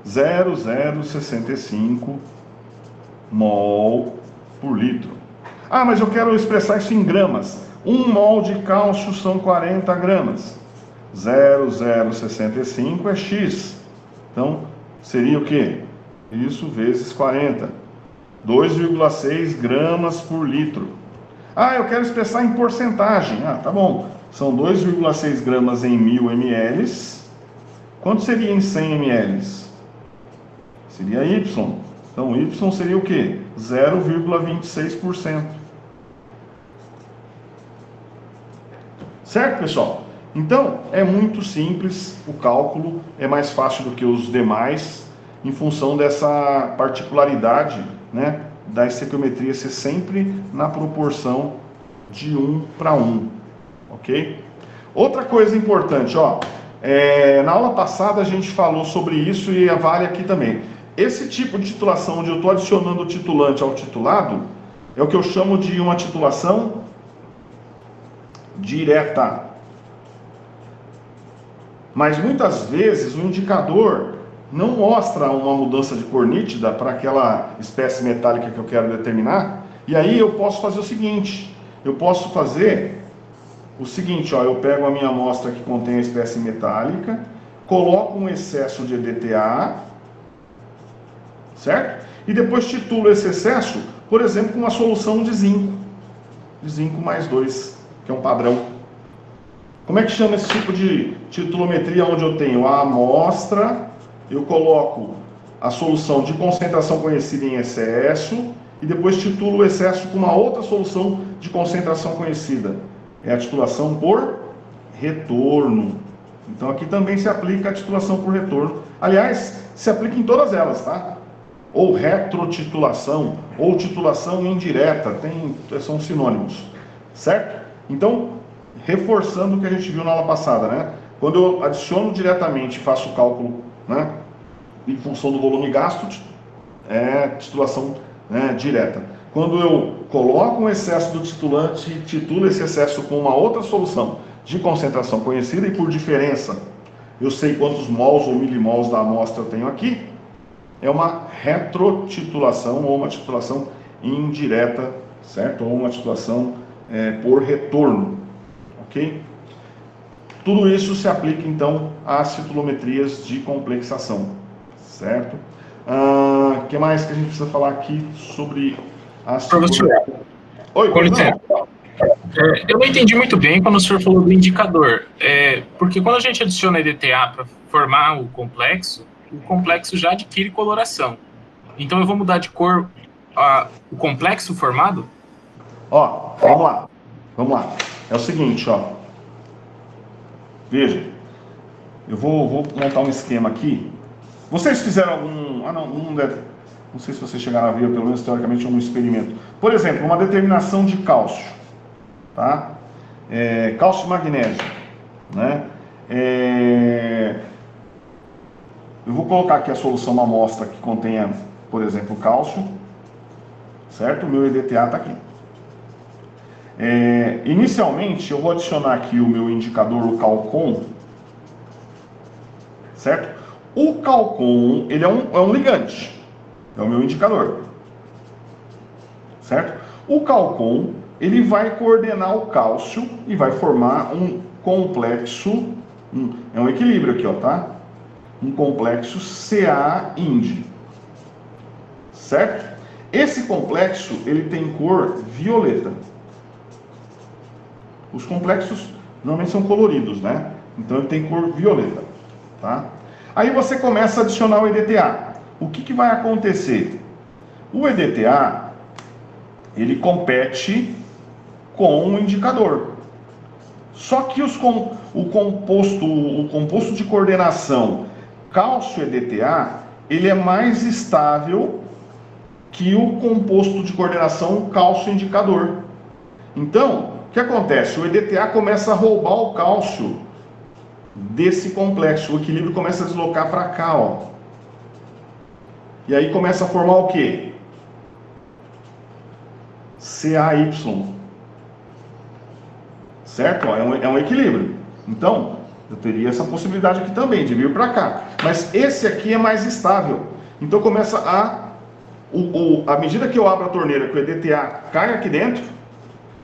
0,065 mol por litro. Mas eu quero expressar isso em gramas. 1 mol de cálcio são 40 gramas. 0,065 é X. Então, seria o quê? Isso vezes 40. 2,6 gramas por litro. Ah, eu quero expressar em porcentagem. Ah, tá bom. São 2,6 gramas em 1000 ml. Quanto seria em 100 ml? Seria Y. Então, Y seria o quê? 0,26%. Certo, pessoal? Então, é muito simples o cálculo, é mais fácil do que os demais, em função dessa particularidade, né, da estequiometria ser sempre na proporção de 1 para 1, ok? Outra coisa importante, ó, na aula passada a gente falou sobre isso e vale aqui também. Esse tipo de titulação, onde eu estou adicionando o titulante ao titulado, é o que eu chamo de uma titulação direta. Mas muitas vezes o indicador não mostra uma mudança de cor nítida para aquela espécie metálica que eu quero determinar, e aí eu posso fazer o seguinte, ó, eu pego a minha amostra que contém a espécie metálica, coloco um excesso de EDTA, certo? E depois titulo esse excesso, por exemplo, com uma solução de zinco mais 2, que é um padrão. Como é que chama esse tipo de titulometria, onde eu tenho a amostra, eu coloco a solução de concentração conhecida em excesso, e depois titulo o excesso com uma outra solução de concentração conhecida. É a titulação por retorno. Então aqui também se aplica a titulação por retorno. Aliás, se aplica em todas elas, tá? Ou retrotitulação, ou titulação indireta, são sinônimos, certo? Então, reforçando o que a gente viu na aula passada, né? Quando eu adiciono diretamente e faço o cálculo, né, em função do volume gasto, é titulação, né, direta. Quando eu coloco um excesso do titulante e titulo esse excesso com uma outra solução de concentração conhecida, e por diferença eu sei quantos mols ou milimols da amostra eu tenho aqui, é uma retrotitulação ou uma titulação indireta, certo? Ou uma titulação por retorno, ok? Tudo isso se aplica então às titulometrias de complexação, certo? O que mais que a gente precisa falar aqui sobre as titulometrias? Oi, com licença. Eu não entendi muito bem quando o senhor falou do indicador, porque quando a gente adiciona EDTA para formar o complexo já adquire coloração. Então eu vou mudar de cor o complexo formado? Ó, vamos lá. É o seguinte, ó. Veja, eu vou montar um esquema aqui. Vocês fizeram algum... não sei se vocês chegaram a ver, pelo menos teoricamente, um experimento. Por exemplo, uma determinação de cálcio, tá? Cálcio e magnésio, né? Eu vou colocar aqui a solução, uma amostra que contenha, por exemplo, cálcio, certo? O meu EDTA está aqui. Inicialmente, eu vou adicionar aqui o meu indicador, o Calcon, certo? O Calcon, ele é um ligante, é o meu indicador, certo? O Calcon, ele vai coordenar o cálcio e vai formar um complexo, é um equilíbrio aqui, ó, tá? Um complexo Ca-Ind, certo? Esse complexo, ele tem cor violeta. Os complexos normalmente são coloridos, né? Então ele tem cor violeta, tá? Aí você começa a adicionar o EDTA. O que vai acontecer? O EDTA, ele compete com o indicador. Só que o composto de coordenação cálcio EDTA, ele é mais estável que o composto de coordenação cálcio indicador. Então, o que acontece? O EDTA começa a roubar o cálcio desse complexo. O equilíbrio começa a deslocar para cá, ó. E aí começa a formar o quê? CaY. Certo? Ó, é um equilíbrio. Então, eu teria essa possibilidade aqui também, de vir para cá. Mas esse aqui é mais estável. Então começa à medida que eu abro a torneira, que o EDTA cai aqui dentro,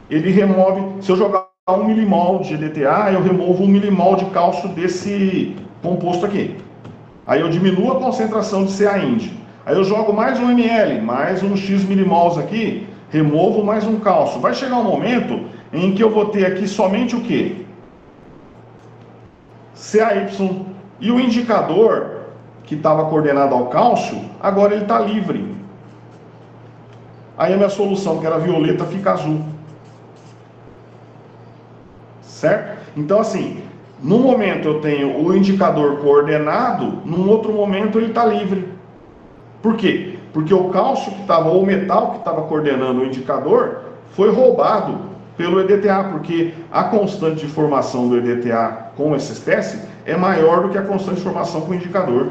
ele remove, se eu jogar 1 milimol de EDTA, eu removo 1 milimol de cálcio desse composto aqui. Aí eu diminuo a concentração de CA-Ind. Aí eu jogo mais um ml, mais um X milimols aqui, removo mais um cálcio. Vai chegar um momento em que eu vou ter aqui somente o quê? CAY. E o indicador que estava coordenado ao cálcio, agora ele está livre. Aí a minha solução, que era violeta, fica azul. Certo? Então, assim, no momento eu tenho o indicador coordenado, num outro momento ele está livre. Por quê? Porque o cálcio que estava, ou o metal que estava coordenando o indicador, foi roubado pelo EDTA, porque a constante de formação do EDTA com essa espécie é maior do que a constante de formação com o indicador.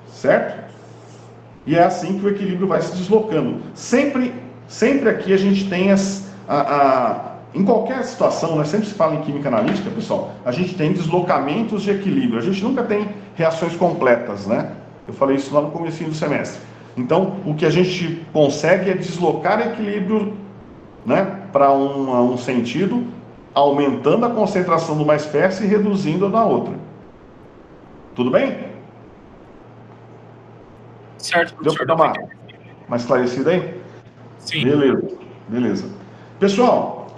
Certo? E é assim que o equilíbrio vai se deslocando. Sempre aqui a gente tem em qualquer situação, né, sempre se fala em química analítica, pessoal, a gente tem deslocamentos de equilíbrio. A gente nunca tem reações completas, né? Eu falei isso lá no comecinho do semestre. Então, o que a gente consegue é deslocar equilíbrio, né, para um sentido, aumentando a concentração de uma espécie e reduzindo a da outra. Tudo bem? Certo, Deu para dar uma esclarecida aí? Sim. Beleza. Pessoal,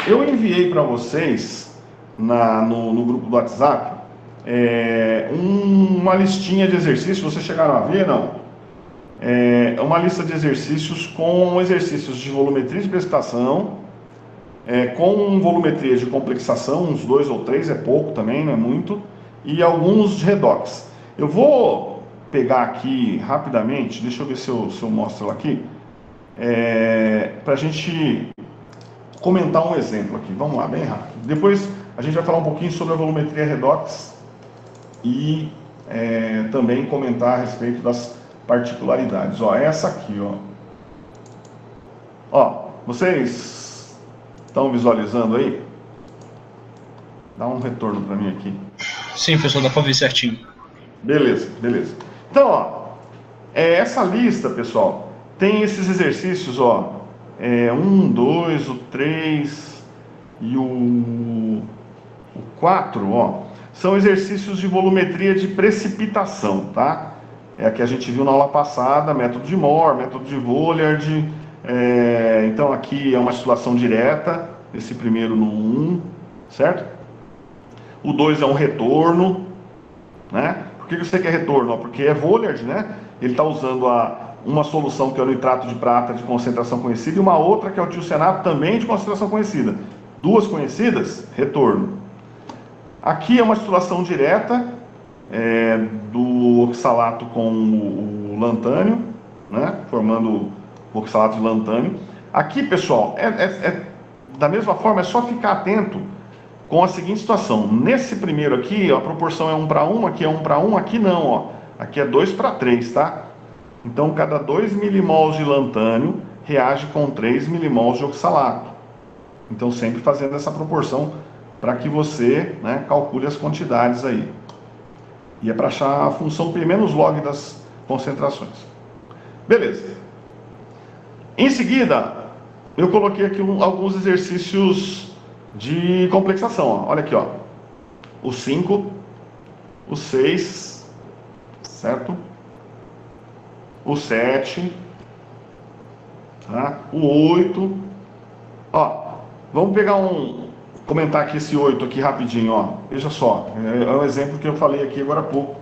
eu enviei para vocês no grupo do WhatsApp uma listinha de exercícios. Vocês chegaram a ver, não? É uma lista de exercícios com exercícios de volumetria de precipitação, com volumetria de complexação, uns 2 ou 3, é pouco também, não é muito, e alguns de redox. Eu vou pegar aqui rapidamente, deixa eu ver se eu mostro ela aqui, para a gente comentar um exemplo aqui. Vamos lá, bem rápido. Depois a gente vai falar um pouquinho sobre a volumetria redox e também comentar a respeito das particularidades. Ó, essa aqui, ó, vocês estão visualizando aí? Dá um retorno para mim aqui. Sim, professor, dá para ver certinho. Beleza. Então, ó, essa lista, pessoal, tem esses exercícios, ó, 1, 2, o 3 e o 4, ó, são exercícios de volumetria de precipitação, tá? É a que a gente viu na aula passada, método de Mohr, método de Vollard. Então aqui é uma situação direta, esse primeiro no 1, certo? O 2 é um retorno, né? Por que você quer retorno? Porque é Vollard, né? Ele está usando uma solução que é o nitrato de prata de concentração conhecida e uma outra que é o tiocenato também de concentração conhecida. Duas conhecidas, retorno. Aqui é uma situação direta do oxalato com o lantânio, né? Formando o oxalato de lantânio. Aqui, pessoal, da mesma forma, é só ficar atento com a seguinte situação. Nesse primeiro aqui, a proporção é 1 para 1, aqui é 1 para 1, aqui não, ó. Aqui é 2 para 3, tá? Então, cada 2 milimols de lantânio reage com 3 milimols de oxalato. Então, sempre fazendo essa proporção para que você, né, calcule as quantidades aí. E é para achar a função P menos log das concentrações. Beleza. Em seguida, eu coloquei aqui alguns exercícios de complexação, ó. Olha aqui, ó. O 5, o 6, certo? O 7, tá? O 8. Ó, vamos comentar aqui esse 8 aqui rapidinho, ó. Veja só, é um exemplo que eu falei aqui agora há pouco,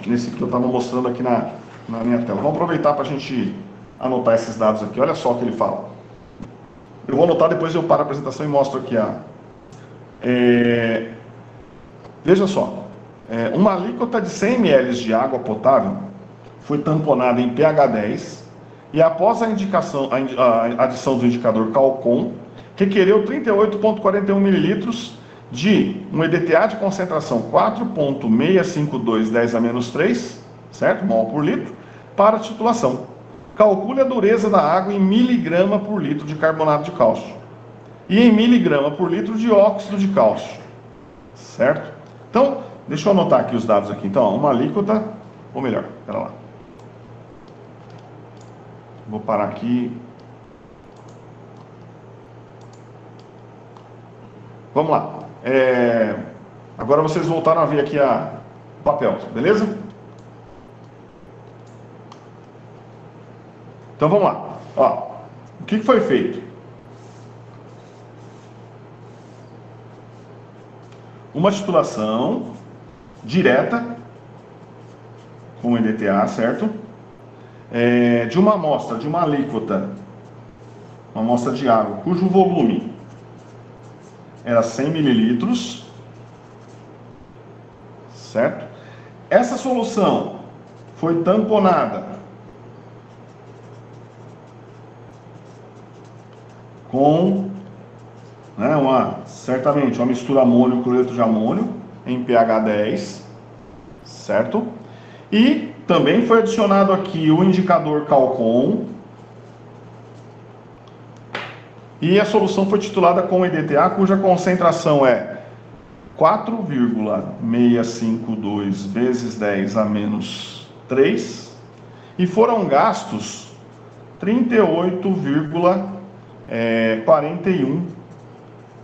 nesse que eu estava mostrando aqui na minha tela. Vamos aproveitar para a gente anotar esses dados aqui. Olha só o que ele fala. Eu vou anotar, depois eu paro a apresentação e mostro aqui veja só, uma alíquota de 100 ml de água potável foi tamponada em pH 10 e após a adição do indicador Calcon, requereu 38,41 ml de um EDTA de concentração 4,652 10⁻⁻3, certo? Mol por litro, para titulação. Calcule a dureza da água em miligrama por litro de carbonato de cálcio e em miligrama por litro de óxido de cálcio, certo? Então, deixa eu anotar aqui os dados aqui. Então, uma alíquota, ou melhor, espera lá. Vou parar aqui. Vamos lá. Agora vocês voltaram a ver aqui o papel, beleza? Então vamos lá. Ó, o que foi feito? Uma titulação direta com EDTA, certo? De uma amostra, de uma alíquota, uma amostra de água, cujo volume era 100 mililitros, certo? Essa solução foi tamponada com, né, certamente uma mistura amônio-cloreto de amônio em pH 10, certo? E também foi adicionado aqui o indicador Calcon, e a solução foi titulada com EDTA, cuja concentração é 4,652 vezes 10 a menos 3, e foram gastos 38,41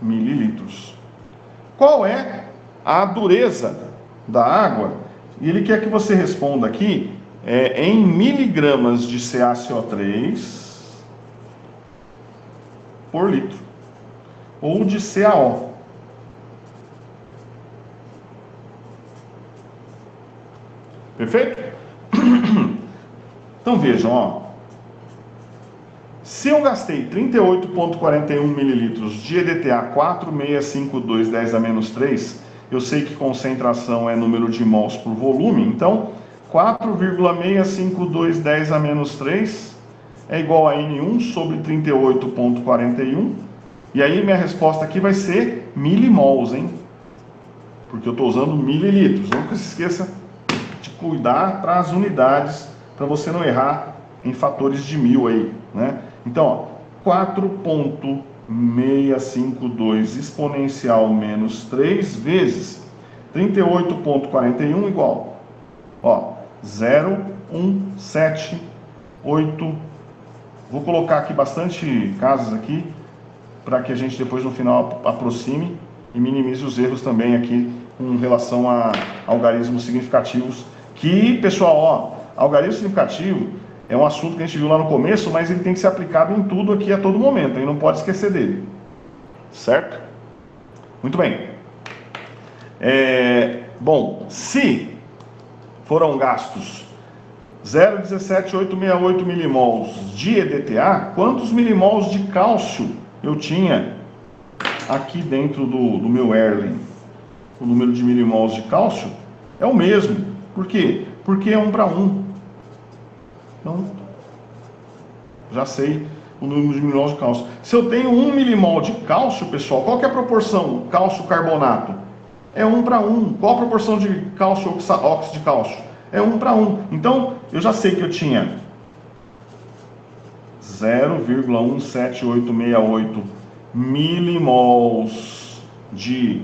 mililitros. Qual é a dureza da água? E ele quer que você responda aqui em miligramas de CaCO3 por litro, ou de CaO. Perfeito? Então vejam, ó. Se eu gastei 38,41 mililitros de EDTA 4,652 10 a menos 3, eu sei que concentração é número de mols por volume, então 4,652 10 a menos 3 é igual a N1 sobre 38,41, e aí minha resposta aqui vai ser milimols, hein? Porque eu estou usando mililitros. Nunca se esqueça de cuidar para as unidades, para você não errar em fatores de mil aí, né? Então, ó, 4,652 exponencial menos 3 vezes 38,41 igual, ó, 0,178. Vou colocar aqui bastante casas aqui, para que a gente depois no final aproxime e minimize os erros também aqui com relação a algarismos significativos. Que, pessoal, ó, algarismo significativo é um assunto que a gente viu lá no começo, mas ele tem que ser aplicado em tudo aqui a todo momento, aí não pode esquecer dele. Certo? Muito bem. Bom, se foram gastos 0,17868 milimols de EDTA, quantos milimols de cálcio eu tinha aqui dentro do meu Erlen? O número de milimols de cálcio é o mesmo. Por quê? Porque é 1 para 1. Então, já sei o número de milimols de cálcio. Se eu tenho 1 milimol de cálcio, pessoal, qual que é a proporção cálcio-carbonato? É 1 para 1. Qual a proporção de cálcio óxido de cálcio? É 1 para 1. Então, eu já sei que eu tinha 0,17868 milimols de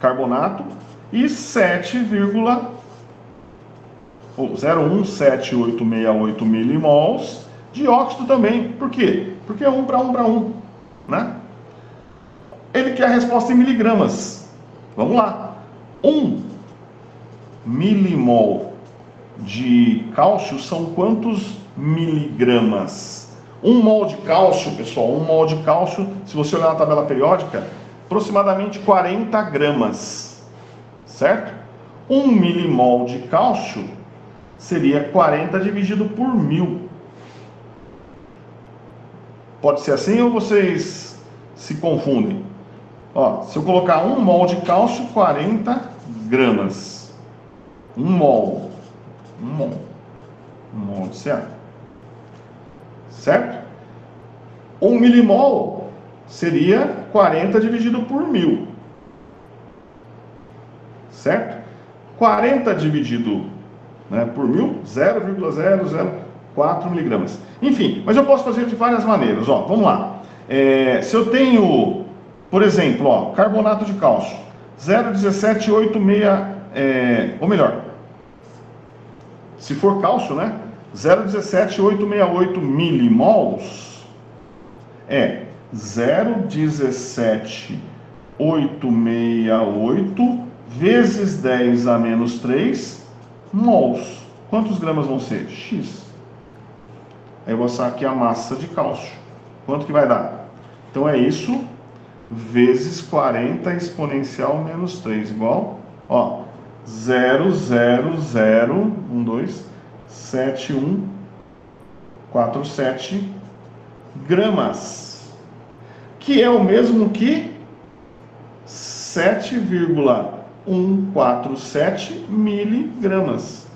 carbonato e 0,17868 milimols de óxido também. Por quê? Porque é 1 para 1 para 1, né? Ele quer a resposta em miligramas. Vamos lá. 1 milimol de cálcio são quantos miligramas? 1 mol de cálcio, pessoal, 1 mol de cálcio, se você olhar na tabela periódica, aproximadamente 40 gramas, certo? 1 milimol de cálcio seria 40 dividido por 1000. Pode ser assim ou vocês se confundem? Ó, se eu colocar 1 mol de cálcio, 40 gramas. 1 mol. 1 mol de CA. Certo? 1 milimol seria 40 dividido por 1000. Certo? 40 dividido, né, por 1000, 0,004 miligramas. Enfim, mas eu posso fazer de várias maneiras. Ó, vamos lá. Se eu tenho, por exemplo, ó, carbonato de cálcio, 0,17866, ou melhor, se for cálcio, né? 0,17868 milimols é 0,17868 vezes 10 a menos 3 mols. Quantos gramas vão ser? X. Aí eu vou achar aqui a massa de cálcio. Quanto que vai dar? Então é isso vezes 40 exponencial menos 3 igual, ó, 0,0012747 gramas, que é o mesmo que 7,147 miligramas.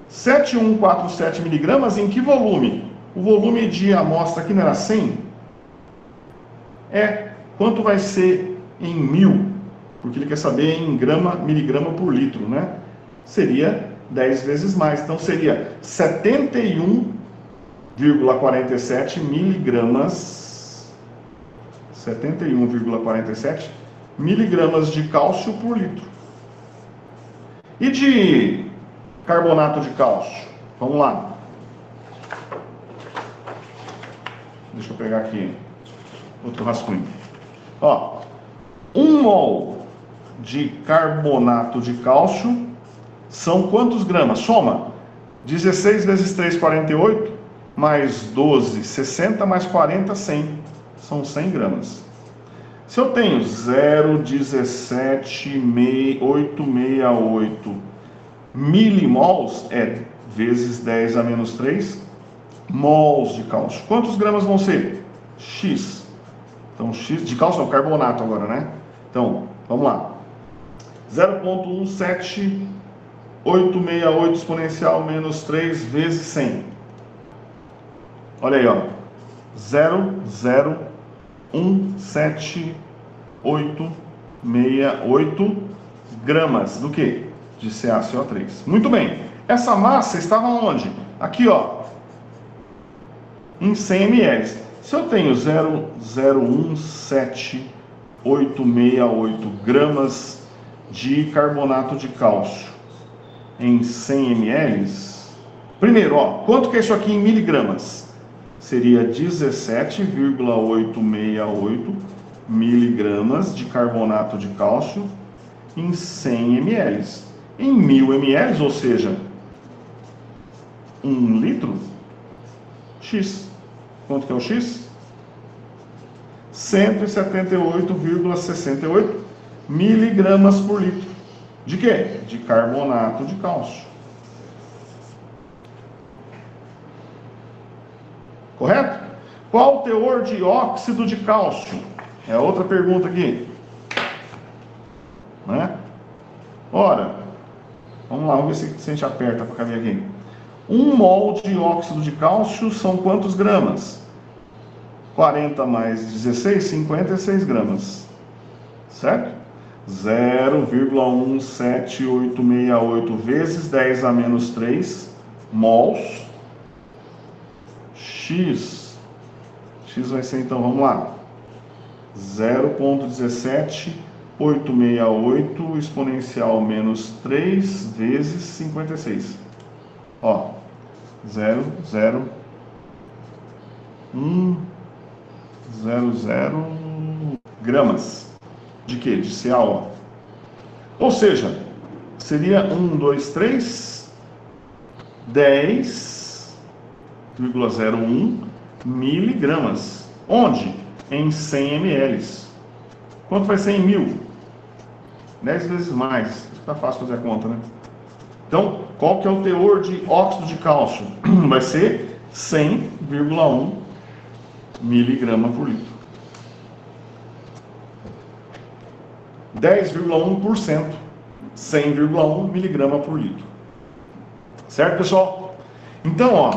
7,147 miligramas em que volume? O volume de amostra aqui não era 100? Quanto vai ser em 1000? Porque ele quer saber em miligrama por litro, né? Seria 10 vezes mais. Então seria 71,47 miligramas. 71,47 miligramas de cálcio por litro. E de carbonato de cálcio? Vamos lá. Deixa eu pegar aqui outro rascunho. Ó, 1 mol de carbonato de cálcio são quantos gramas? Soma. 16 vezes 3, 48, mais 12, 60, mais 40, 100. São 100 gramas. Se eu tenho 0,17868 milimols, vezes 10 a menos 3 mols de cálcio. Quantos gramas vão ser? X. Então, X de cálcio, não, carbonato agora, né? Então, vamos lá. 0,17868 exponencial menos 3 vezes 100. Olha aí, ó. 0,17868 gramas do que? De CaCO3. Muito bem. Essa massa estava onde? Aqui, ó. Em 100 ml. Se eu tenho 0,017868 gramas de carbonato de cálcio em 100 ml, primeiro, ó, quanto que é isso aqui em miligramas? Seria 17,868 miligramas de carbonato de cálcio em 100 ml. Em 1000 ml, ou seja, 1 litro, X. Quanto que é o X? 178,68 miligramas por litro. De quê? De carbonato de cálcio. Correto? Qual o teor de óxido de cálcio? É outra pergunta aqui. Né? Ora, vamos lá, vamos ver se a gente aperta para caber aqui. 1 mol de óxido de cálcio são quantos gramas? 40 mais 16, 56 gramas. Certo? 0,17868 vezes 10 a menos 3 mols. X. X vai ser, então, vamos lá. 0,17868 exponencial menos 3 vezes 56. Ó, 0,000 gramas de quê? De CaO. Ó. Ou seja, seria 1, 2, 3, 10,01 miligramas. Onde? Em 100 ml. Quanto vai ser em 1000? 10 vezes mais. Está fácil fazer a conta, né? Então, qual que é o teor de óxido de cálcio? Vai ser 100,1 miligrama por litro. 10,1%. 100,1 miligrama por litro. Certo, pessoal? Então, ó,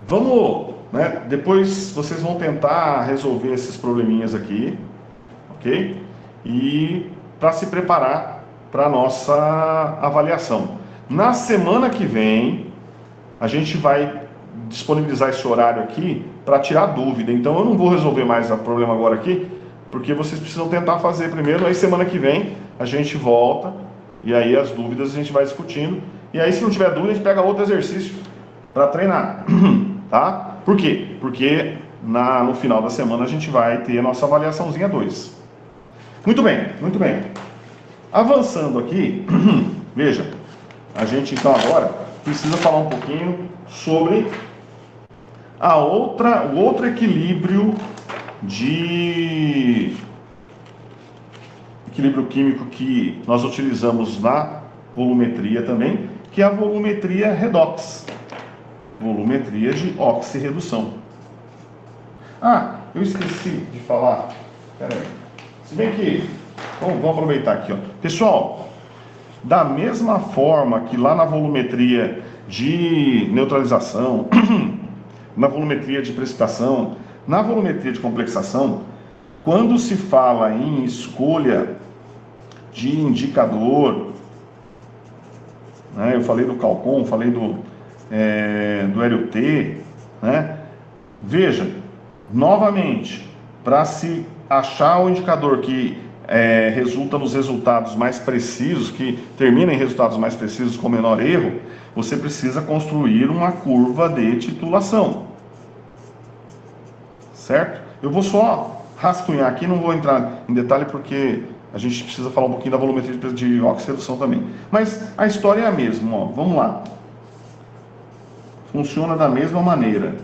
vamos, né? Depois vocês vão tentar resolver esses probleminhas aqui, ok? E para se preparar para a nossa avaliação. Na semana que vem, a gente vai disponibilizar esse horário aqui para tirar dúvida. Então eu não vou resolver mais o problema agora aqui, porque vocês precisam tentar fazer primeiro. Aí semana que vem a gente volta e aí as dúvidas a gente vai discutindo. E aí se não tiver dúvida, a gente pega outro exercício para treinar, tá? Por quê? Porque no final da semana a gente vai ter a nossa avaliaçãozinha 2. Muito bem, muito bem. Avançando aqui, veja, a gente então agora precisa falar um pouquinho sobre o outro equilíbrio químico que nós utilizamos na volumetria também, que é a volumetria redox, volumetria de oxirredução. Eu esqueci de falar, peraí, se bem que, vamos aproveitar aqui, ó. Pessoal, da mesma forma que lá na volumetria de neutralização, na volumetria de precipitação, na volumetria de complexação, quando se fala em escolha de indicador, né, eu falei do Calcon, falei do LUT, né, veja, novamente, para se achar o indicador que resulta nos resultados mais precisos, que termina em resultados mais precisos com menor erro, você precisa construir uma curva de titulação. Certo? Eu vou só rascunhar aqui, não vou entrar em detalhe porque a gente precisa falar um pouquinho da volumetria de oxirredução também. Mas a história é a mesma, ó. Vamos lá. Funciona da mesma maneira.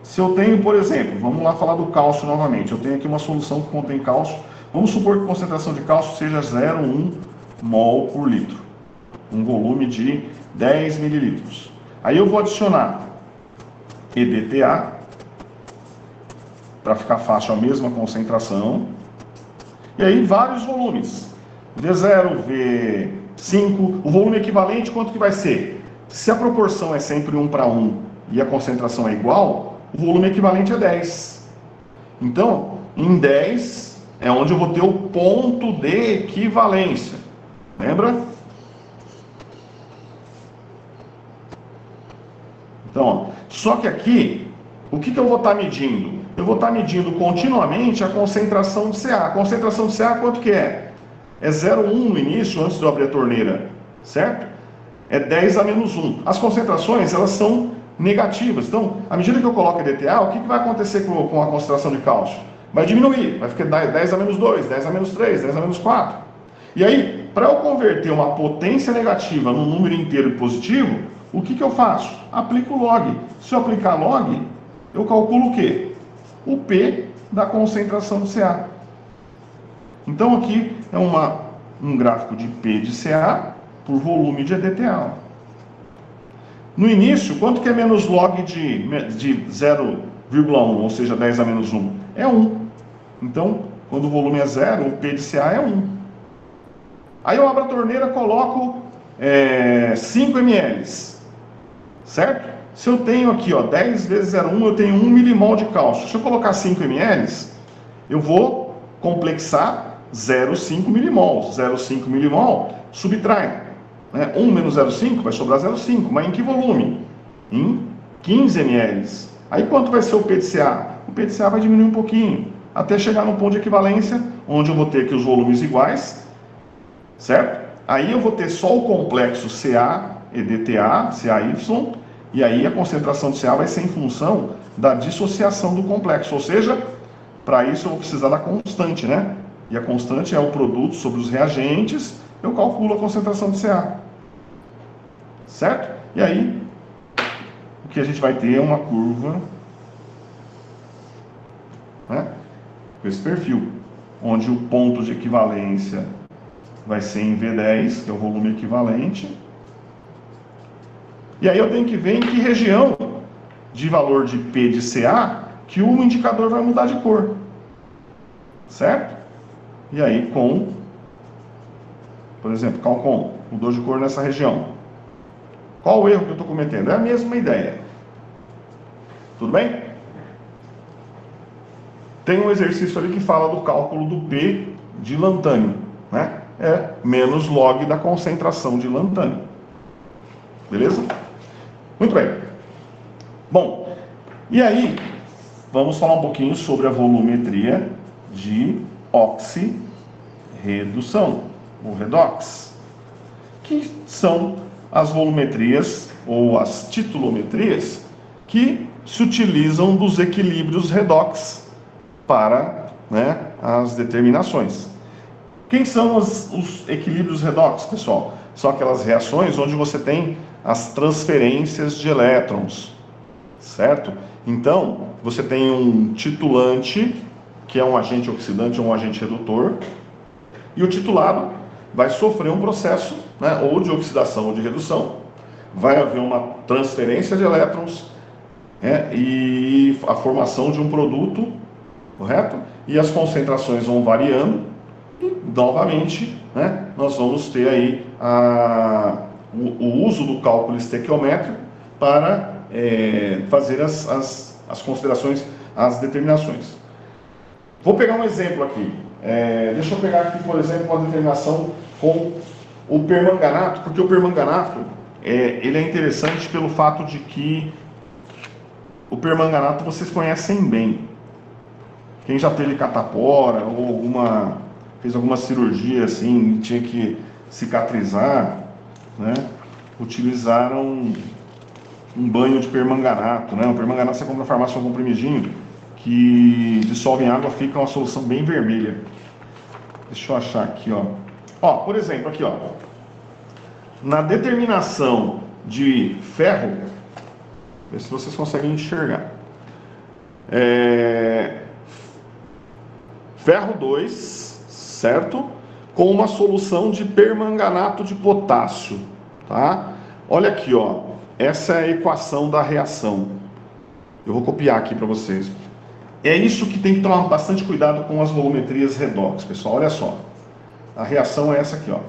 Se eu tenho, por exemplo, vamos lá falar do cálcio novamente. Eu tenho aqui uma solução que contém cálcio. Vamos supor que a concentração de cálcio seja 0,1 mol por litro. Um volume de 10 mililitros. Aí eu vou adicionar EDTA, para ficar fácil a mesma concentração. E aí vários volumes. V0, V5, o volume equivalente quanto que vai ser? Se a proporção é sempre 1:1 e a concentração é igual, o volume equivalente é 10. Então, em 10 é onde eu vou ter o ponto de equivalência. Lembra? Então, ó, só que aqui, o que eu vou estar medindo? Eu vou estar medindo continuamente a concentração de CA. A concentração de CA quanto que é? É 0,1 no início, antes de eu abrir a torneira, certo? É 10 a menos 1. As concentrações, elas são negativas. Então, à medida que eu coloco EDTA, o que vai acontecer com a concentração de cálcio? Vai diminuir, vai ficar 10 a menos 2, 10 a menos 3, 10 a menos 4. E aí, para eu converter uma potência negativa num número inteiro positivo, o que eu faço? Aplico log. Se eu aplicar log, eu calculo o quê? O P da concentração de CA. Então aqui é um gráfico de P de CA por volume de EDTA. No início, quanto que é menos log de 0,1, ou seja, 10 a menos 1? É 1. Então, quando o volume é 0, o P de CA é 1. Aí eu abro a torneira, coloco 5 ml, certo? Se eu tenho aqui, ó, 10 vezes 0,1, eu tenho 1 milimol de cálcio. Se eu colocar 5 ml, eu vou complexar 0,5 milimol. 0,5 milimol subtrai, né? 1 menos 0,5 vai sobrar 0,5. Mas em que volume? Em 15 ml. Aí quanto vai ser o P de CA? O P de CA vai diminuir um pouquinho, até chegar no ponto de equivalência, onde eu vou ter aqui os volumes iguais, certo? Aí eu vou ter só o complexo CA, EDTA, CAY, e aí a concentração de CA vai ser em função da dissociação do complexo. Ou seja, para isso eu vou precisar da constante, né? E a constante é o produto sobre os reagentes, eu calculo a concentração de CA. Certo? E aí, o que a gente vai ter é uma curva, né, com esse perfil, onde o ponto de equivalência vai ser em V10, que é o volume equivalente. E aí eu tenho que ver em que região de valor de P de CA que o indicador vai mudar de cor. Certo? E aí por exemplo, Calcon, mudou de cor nessa região. Qual o erro que eu estou cometendo? É a mesma ideia. Tudo bem? Tem um exercício ali que fala do cálculo do P de lantânio, né? É menos log da concentração de lantânio. Beleza? Muito bem. Bom, e aí, vamos falar um pouquinho sobre a volumetria de oxirredução, ou redox, que são as volumetrias, ou as titulometrias, que se utilizam dos equilíbrios redox para, né, as determinações. Quem são os equilíbrios redox, pessoal? São aquelas reações onde você tem as transferências de elétrons, certo? Então, você tem um titulante, que é um agente oxidante ou um agente redutor, e o titulado vai sofrer um processo, né, ou de oxidação ou de redução. Vai haver uma transferência de elétrons, e a formação de um produto, correto? E as concentrações vão variando, e novamente, né, nós vamos ter aí o uso do cálculo estequiométrico para fazer as considerações, as determinações. Vou pegar um exemplo aqui. Deixa eu pegar aqui, por exemplo, uma determinação com o permanganato, porque o permanganato ele é interessante pelo fato de que o permanganato vocês conhecem bem. Quem já teve catapora ou fez alguma cirurgia assim, tinha que cicatrizar, né, utilizaram um banho de permanganato, né? O permanganato você compra na farmácia um comprimidinho que dissolve em água, fica uma solução bem vermelha. Deixa eu achar aqui, ó. Por exemplo, aqui, ó. Na determinação de ferro, vê se vocês conseguem enxergar. Ferro 2, certo? Com uma solução de permanganato de potássio, tá? Olha aqui, ó. Essa é a equação da reação. Eu vou copiar aqui para vocês. É isso que tem que tomar bastante cuidado com as volumetrias redox, pessoal. Olha só. A reação é essa aqui, ó.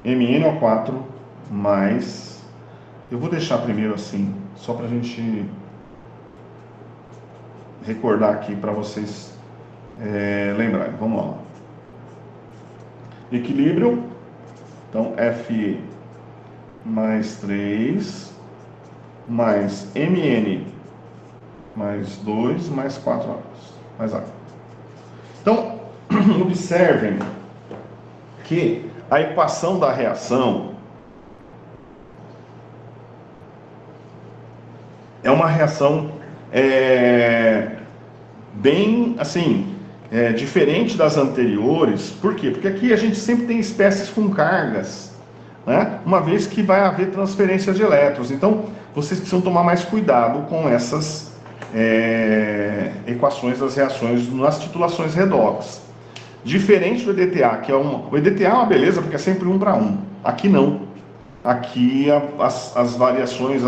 MnO4 mais... Eu vou deixar primeiro assim, só para a gente recordar aqui para vocês lembrarem. Vamos lá. Equilíbrio. Então, Fe mais 3 mais Mn mais 2 mais 4 mais água. Então, observem que a equação da reação é uma reação bem, assim, diferente das anteriores. Por quê? Porque aqui a gente sempre tem espécies com cargas, né? Uma vez que vai haver transferência de elétrons. Então, vocês precisam tomar mais cuidado com essas equações das reações nas titulações redox. Diferente do EDTA, que o EDTA é uma beleza porque é sempre 1 para 1. Aqui não. Aqui as variações,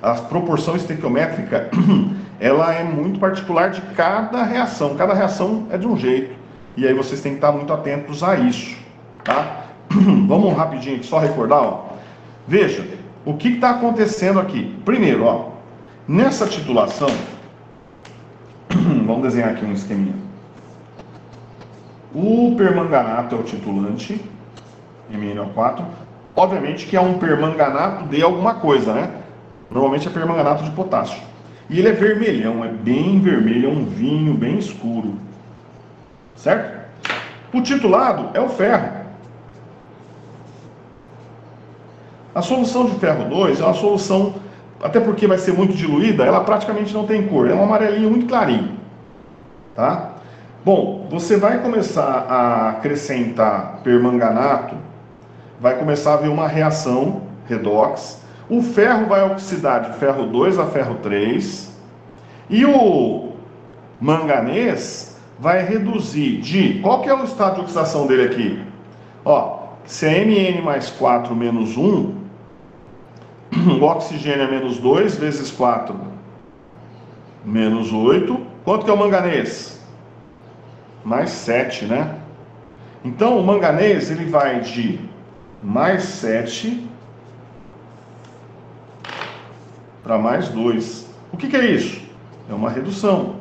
a proporção estequiométrica, ela é muito particular de cada reação. Cada reação é de um jeito. E aí vocês têm que estar muito atentos a isso, tá? Vamos rapidinho aqui, só recordar, ó. Veja, o que está acontecendo aqui? Primeiro, ó, nessa titulação, vamos desenhar aqui um esqueminha. O permanganato é o titulante, MnO4. Obviamente que é um permanganato de alguma coisa, né? Normalmente é permanganato de potássio. E ele é vermelhão, é bem vermelho, é um vinho bem escuro. Certo? O titulado é o ferro. A solução de ferro 2 é uma solução, até porque vai ser muito diluída, ela praticamente não tem cor, é um amarelinho muito clarinho. Tá? Bom, você vai começar a acrescentar permanganato, vai começar a haver uma reação redox. O ferro vai oxidar de ferro 2 a ferro 3. E o manganês vai reduzir de... Qual que é o estado de oxidação dele aqui? Ó, se é Mn mais 4 menos 1, o oxigênio é menos 2 vezes 4 menos 8. Quanto que é o manganês? Mais 7, né? Então, o manganês ele vai de mais 7 para mais 2. O que é isso? É uma redução.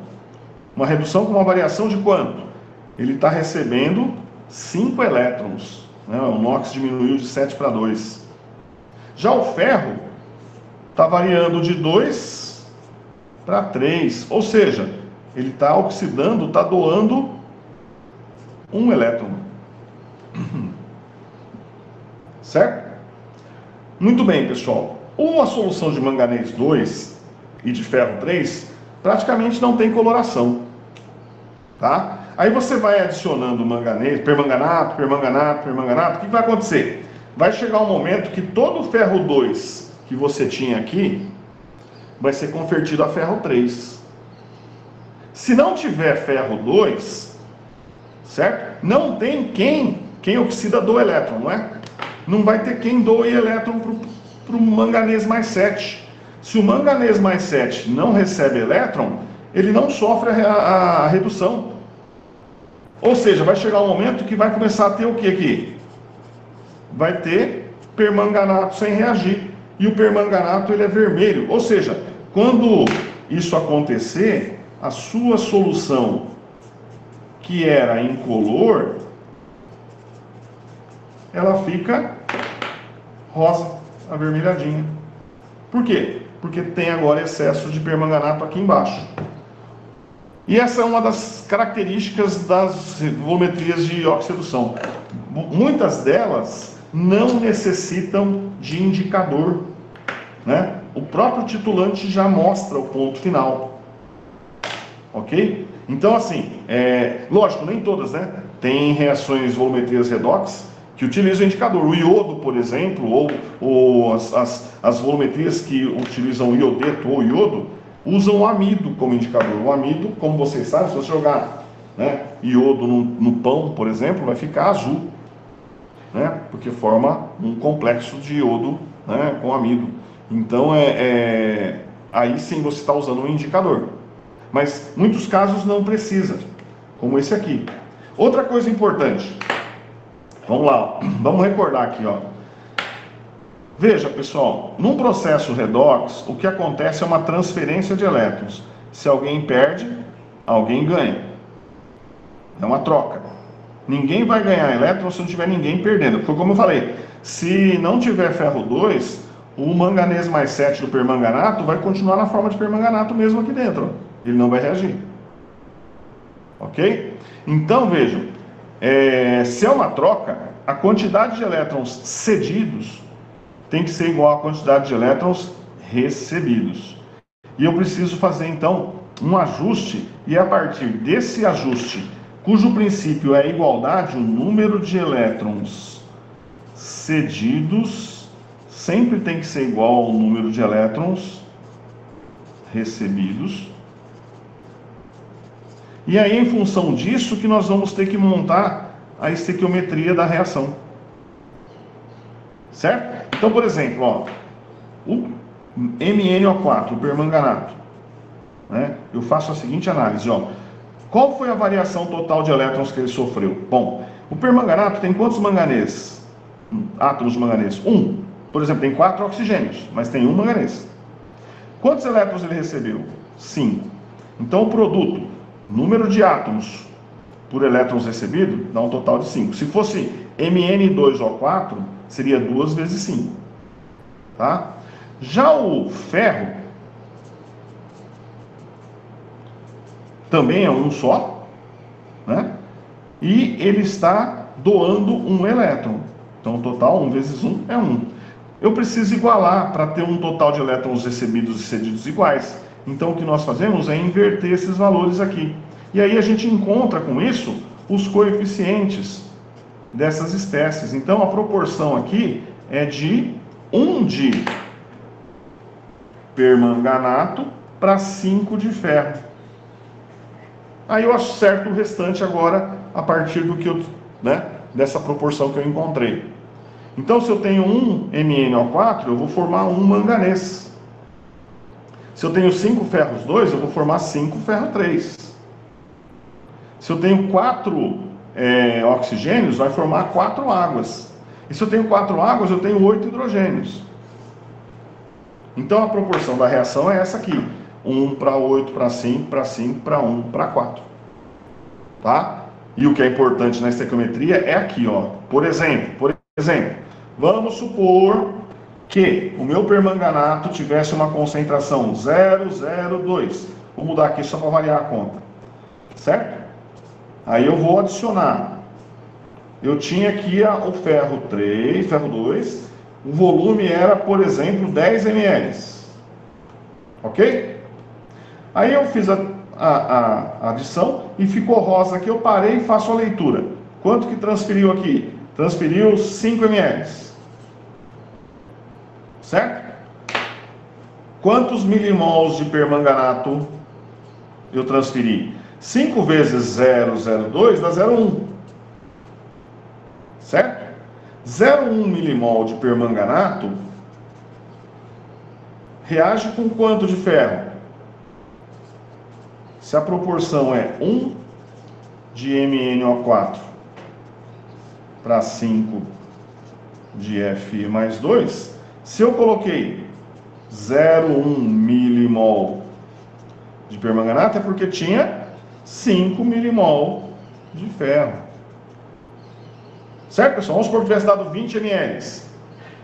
Uma redução com uma variação de quanto? Ele está recebendo 5 elétrons. Né? O NOx diminuiu de 7 para 2. Já o ferro está variando de 2 para 3. Ou seja, ele está oxidando, está doando 1 elétron. Certo? Muito bem, pessoal. Uma solução de manganês 2, e de ferro 3, praticamente não tem coloração. Tá? Aí você vai adicionando manganês, permanganato, o que vai acontecer? Vai chegar um momento que todo o ferro 2 que você tinha aqui vai ser convertido a ferro 3. Se não tiver ferro 2, certo? Não tem quem oxida do elétron, não é? Não vai ter quem doe elétron para o manganês mais 7. Se o manganês mais 7 não recebe elétron, ele não sofre a redução. Ou seja, vai chegar um momento que vai começar a ter o que aqui? Vai ter permanganato sem reagir. E o permanganato ele é vermelho. Ou seja, quando isso acontecer, a sua solução, que era incolor, ela fica rosa, avermelhadinha. Por quê? Porque tem agora excesso de permanganato aqui embaixo. E essa é uma das características das volumetrias de oxidação. Muitas delas não necessitam de indicador, né? O próprio titulante já mostra o ponto final. Ok? Então, assim, lógico, nem todas, né? Tem reações volumetrias redox que utilizam o indicador. O iodo, por exemplo, ou as volumetrias que utilizam iodeto ou iodo, usam o amido como indicador. O amido, como vocês sabem, se você jogar, né, iodo no pão, por exemplo, vai ficar azul, né, porque forma um complexo de iodo, né, com amido. Então, aí sim você está usando um indicador. Mas muitos casos não precisa, como esse aqui. Outra coisa importante. Vamos lá, vamos recordar aqui, ó. Veja, pessoal, num processo redox, o que acontece é uma transferência de elétrons. Se alguém perde, alguém ganha. É uma troca. Ninguém vai ganhar elétrons se não tiver ninguém perdendo. Porque, como eu falei, se não tiver ferro 2, o manganês mais 7 do permanganato vai continuar na forma de permanganato mesmo aqui dentro. Ele não vai reagir. Ok? Então, vejam, se é uma troca, a quantidade de elétrons cedidos tem que ser igual à quantidade de elétrons recebidos. E eu preciso fazer, então, um ajuste, e a partir desse ajuste, cujo princípio é a igualdade, o número de elétrons cedidos sempre tem que ser igual ao número de elétrons recebidos. E aí, em função disso, que nós vamos ter que montar a estequiometria da reação. Certo? Então, por exemplo, ó, o MnO4, o permanganato, né, eu faço a seguinte análise, ó. Qual foi a variação total de elétrons que ele sofreu? Bom, o permanganato tem quantos manganês? Átomos de manganês? 1. Por exemplo, tem 4 oxigênios, mas tem 1 manganês. Quantos elétrons ele recebeu? 5. Então, o produto, número de átomos por elétrons recebido, dá um total de 5. Se fosse Mn2O4, seria 2 vezes 5. Tá? Já o ferro também é um só, né? E ele está doando um elétron. Então, o total, 1 vezes 1 é 1. Eu preciso igualar para ter um total de elétrons recebidos e cedidos iguais. Então, o que nós fazemos é inverter esses valores aqui. E aí a gente encontra com isso os coeficientes dessas espécies. Então, a proporção aqui é de 1 de permanganato para 5 de ferro. Aí eu acerto o restante agora a partir do que dessa proporção que eu encontrei. Então, se eu tenho 1 MnO4, eu vou formar 1 manganês. Se eu tenho 5 ferros 2, eu vou formar 5 ferro 3. Se eu tenho 4 oxigênios, vai formar 4 águas. E se eu tenho 4 águas, eu tenho 8 hidrogênios. Então, a proporção da reação é essa aqui. 1 para 8, para 5, para 5, para 1, para 4. Tá? E o que é importante na estequiometria é aqui, ó. Por exemplo, vamos supor que o meu permanganato tivesse uma concentração 0,02. Vou mudar aqui só para variar a conta. Certo? Aí eu vou adicionar. Eu tinha aqui o ferro 3, ferro 2. O volume era, por exemplo, 10 ml. Ok? Aí eu fiz a adição e ficou rosa aqui, eu parei e faço a leitura. Quanto que transferiu aqui? Transferiu 5 ml. Certo? Quantos milimols de permanganato eu transferi? 5 vezes 0,02 dá 0,1. Certo? 0,1 milimol de permanganato reage com quanto de ferro? Se a proporção é 1 de MnO4 para 5 de Fe mais 2, se eu coloquei 0,1 milimol de permanganato é porque tinha 5 milimol de ferro. Certo, pessoal? Vamos supor que tivesse dado 20 ml.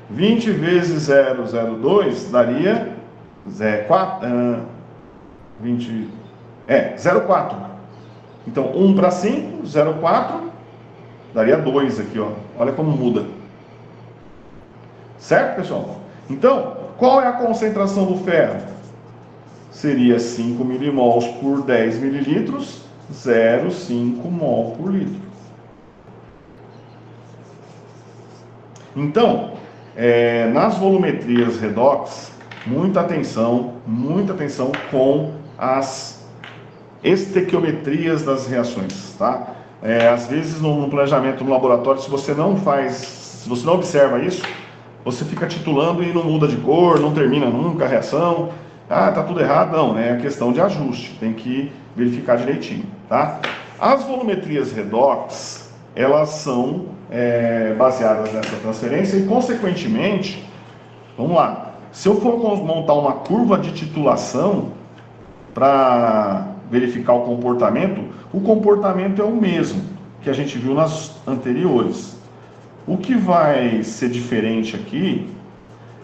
20 vezes 0,02 daria 0,4. Então, 1 para 5, 0,4, daria 2 aqui, ó. Olha como muda. Certo, pessoal? Então, qual é a concentração do ferro? Seria 5 milimols por 10 mililitros, 0,5 mol por litro. Então, nas volumetrias redox, muita atenção com as estequiometrias das reações, tá? Às vezes no planejamento no laboratório, se você não observa isso, você fica titulando e não muda de cor, não termina nunca a reação. Ah, tá tudo errado. Não, é questão de ajuste, tem que verificar direitinho, tá? As volumetrias redox, elas são baseadas nessa transferência e, consequentemente, vamos lá, se eu for montar uma curva de titulação para verificar o comportamento é o mesmo que a gente viu nas anteriores. O que vai ser diferente aqui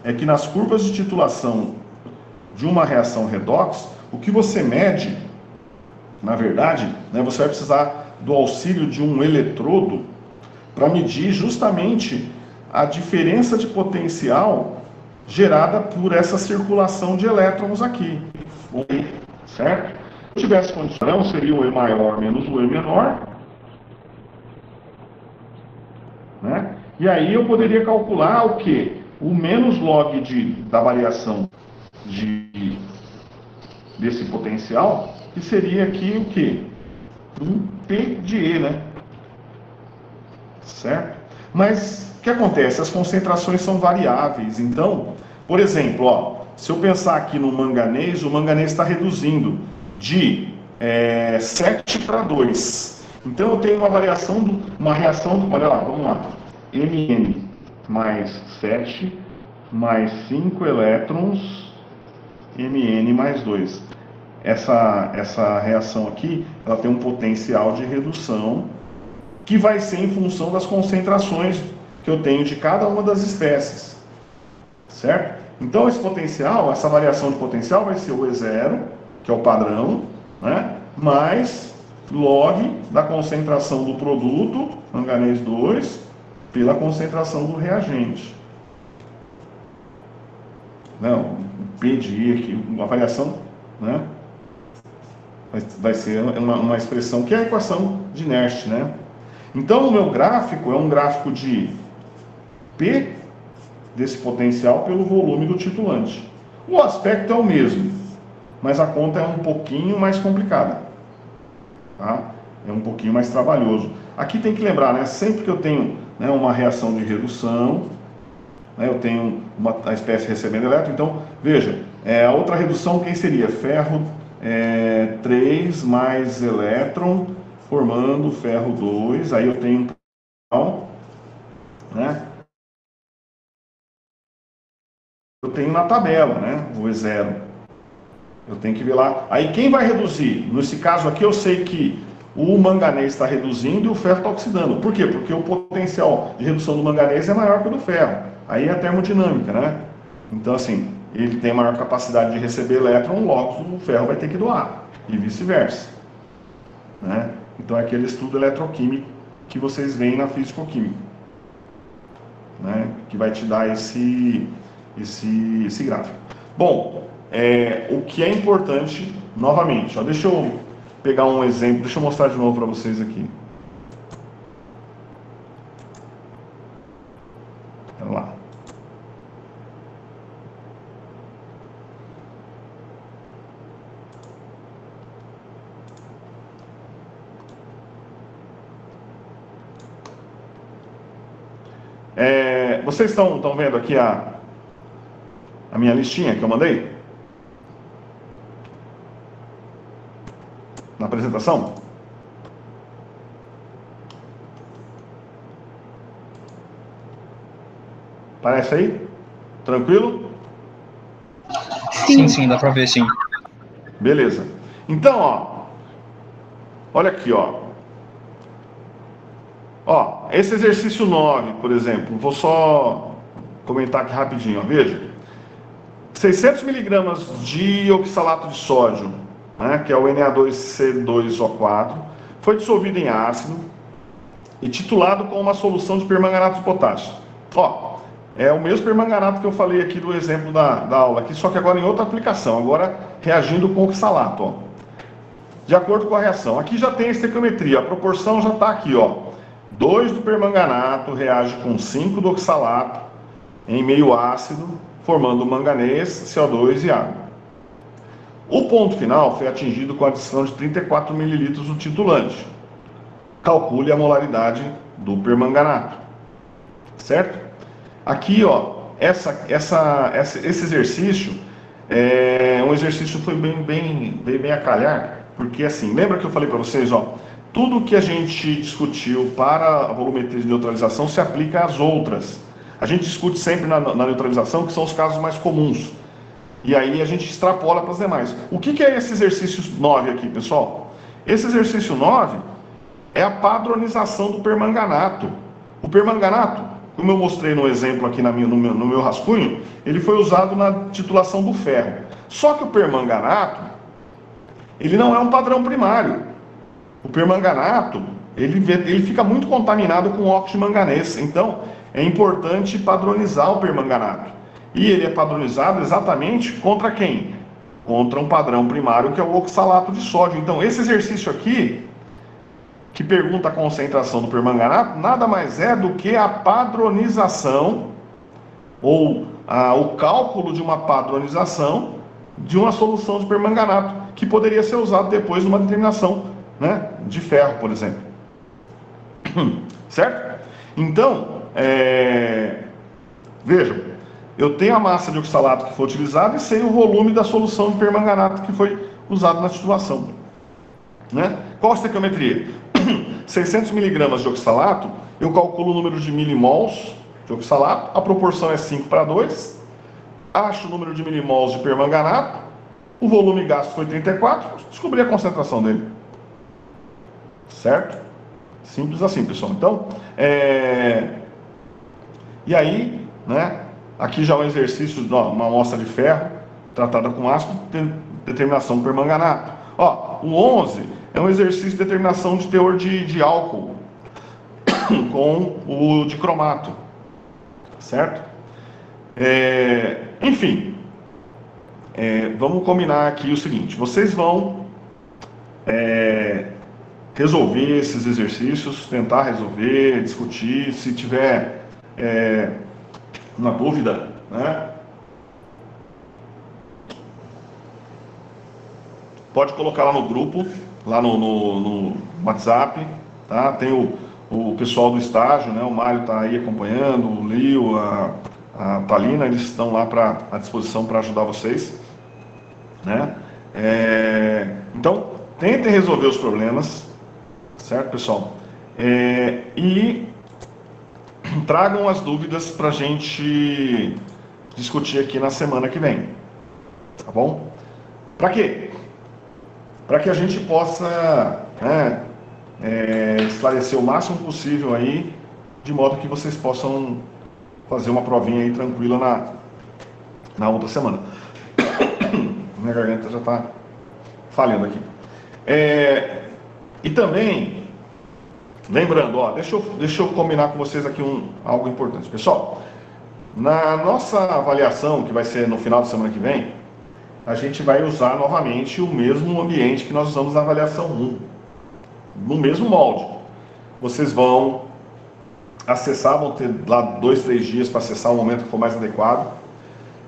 é que nas curvas de titulação de uma reação redox, o que você mede, na verdade, você vai precisar do auxílio de um eletrodo para medir justamente a diferença de potencial gerada por essa circulação de elétrons aqui. Certo? Se eu tivesse condição, seria o E maior menos o E menor. Né? E aí eu poderia calcular o quê? O menos log da variação desse potencial, que seria aqui o quê? Um P de E, né? Certo? Mas o que acontece? As concentrações são variáveis. Então, por exemplo, ó, se eu pensar aqui no manganês, o manganês está reduzindo de 7 para 2. Então eu tenho uma reação, olha lá, vamos lá. Mn mais 7 mais 5 elétrons, Mn mais 2. Essa reação aqui, ela tem um potencial de redução que vai ser em função das concentrações que eu tenho de cada uma das espécies. Certo? Então esse potencial, essa variação de potencial vai ser o E0, que é o padrão, né? Mais log da concentração do produto, manganês 2, pela concentração do reagente. Não, o P de I aqui, uma variação, né? Vai ser uma expressão que é a equação de Nernst, né? Então o meu gráfico é um gráfico de P desse potencial pelo volume do titulante. O aspecto é o mesmo, mas a conta é um pouquinho mais complicada, tá? É um pouquinho mais trabalhoso. Aqui tem que lembrar, né? Sempre que eu tenho uma reação de redução, eu tenho a espécie recebendo elétron, então, veja, a outra redução quem seria? Ferro 3 mais elétron, formando ferro 2, aí eu tenho né? Eu tenho na tabela, né? O E0. Eu tenho que ver lá. Aí quem vai reduzir? Nesse caso aqui eu sei que o manganês está reduzindo e o ferro está oxidando. Por quê? Porque o potencial de redução do manganês é maior que o do ferro. Aí é a termodinâmica, né? Então, assim, ele tem maior capacidade de receber elétron, logo o ferro vai ter que doar. E vice-versa. Né? Então é aquele estudo eletroquímico que vocês veem na físico-química. Né? Que vai te dar esse gráfico. Bom, o que é importante novamente, ó, deixa eu pegar um exemplo, deixa eu mostrar de novo para vocês aqui. Vamos lá. Vocês estão vendo aqui a minha listinha que eu mandei? Na apresentação? Parece aí? Tranquilo? Sim, dá pra ver, sim. Beleza. Então, ó, olha aqui, ó. Ó, esse exercício 9, por exemplo, vou só comentar aqui rapidinho, ó, veja. 600 miligramas de oxalato de sódio, né, que é o Na2C2O4, foi dissolvido em ácido e titulado com uma solução de permanganato de potássio. Ó, é o mesmo permanganato que eu falei aqui do exemplo da aula, aqui, só que agora em outra aplicação, agora reagindo com oxalato, ó. De acordo com a reação. Aqui já tem a estequiometria, a proporção já está aqui, ó. 2 do permanganato reage com 5 do oxalato em meio ácido, formando manganês, CO2 e água. O ponto final foi atingido com a adição de 34 ml do titulante. Calcule a molaridade do permanganato. Certo? Aqui, ó, esse exercício é um exercício que foi bem a calhar, porque assim, lembra que eu falei para vocês, ó, tudo que a gente discutiu para a volumetria de neutralização se aplica às outras. A gente discute sempre na neutralização, que são os casos mais comuns. E aí a gente extrapola para as demais. O que é esse exercício 9 aqui, pessoal? Esse exercício 9 é a padronização do permanganato. O permanganato, como eu mostrei no exemplo aqui no meu rascunho, ele foi usado na titulação do ferro. Só que o permanganato, ele não é um padrão primário. O permanganato, ele fica muito contaminado com óxido de manganês. Então, é importante padronizar o permanganato. E ele é padronizado exatamente contra quem? Contra um padrão primário que é o oxalato de sódio. Então, esse exercício aqui, que pergunta a concentração do permanganato, nada mais é do que a padronização, ou o cálculo de uma padronização de uma solução de permanganato, que poderia ser usado depois numa determinação, né, de ferro, por exemplo. Certo? Então, vejam, eu tenho a massa de oxalato que foi utilizada e sei o volume da solução de permanganato que foi usado na titulação. Né? Qual a estequiometria? 600 miligramas de oxalato, eu calculo o número de milimols de oxalato, a proporção é 5:2, acho o número de milimols de permanganato, o volume gasto foi 34, descobri a concentração dele. Certo? Simples assim, pessoal. Então, e aí, né, aqui já é um exercício, uma amostra de ferro tratada com ácido, determinação do permanganato. Ó, o 11 é um exercício de determinação de teor de álcool com o dicromato. Certo? Enfim, vamos combinar aqui o seguinte: vocês vão resolver esses exercícios, tentar resolver, discutir. Se tiver uma dúvida, né, pode colocar lá no grupo, lá no WhatsApp, tá? Tem o pessoal do estágio, né? O Mário está aí acompanhando, o Lio, a Thalina, eles estão lá à disposição para ajudar vocês, né? Então, tentem resolver os problemas, certo, pessoal? E tragam as dúvidas para a gente discutir aqui na semana que vem, tá bom? Para quê? Para que a gente possa, né, esclarecer o máximo possível aí, de modo que vocês possam fazer uma provinha aí tranquila na outra semana. Minha garganta já está falhando aqui. E também, lembrando, ó, deixa eu combinar com vocês aqui algo importante. Pessoal, na nossa avaliação, que vai ser no final da semana que vem, a gente vai usar novamente o mesmo ambiente que nós usamos na avaliação 1, no mesmo molde. Vocês vão acessar, vão ter lá 2, 3 dias para acessar o momento que for mais adequado,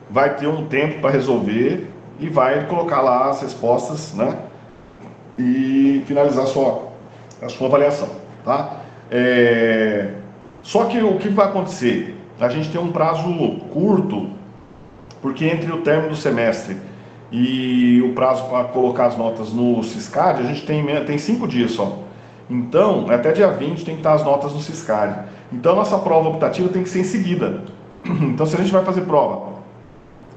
vai ter um tempo para resolver e vai colocar lá as respostas, né? E finalizar a sua avaliação, tá? Só que o que vai acontecer? A gente tem um prazo curto, porque entre o término do semestre e o prazo para colocar as notas no Siscad, a gente tem 5 dias só. Então, até dia 20 tem que estar as notas no Siscad. Então, nossa prova optativa tem que ser em seguida. Então, se a gente vai fazer prova,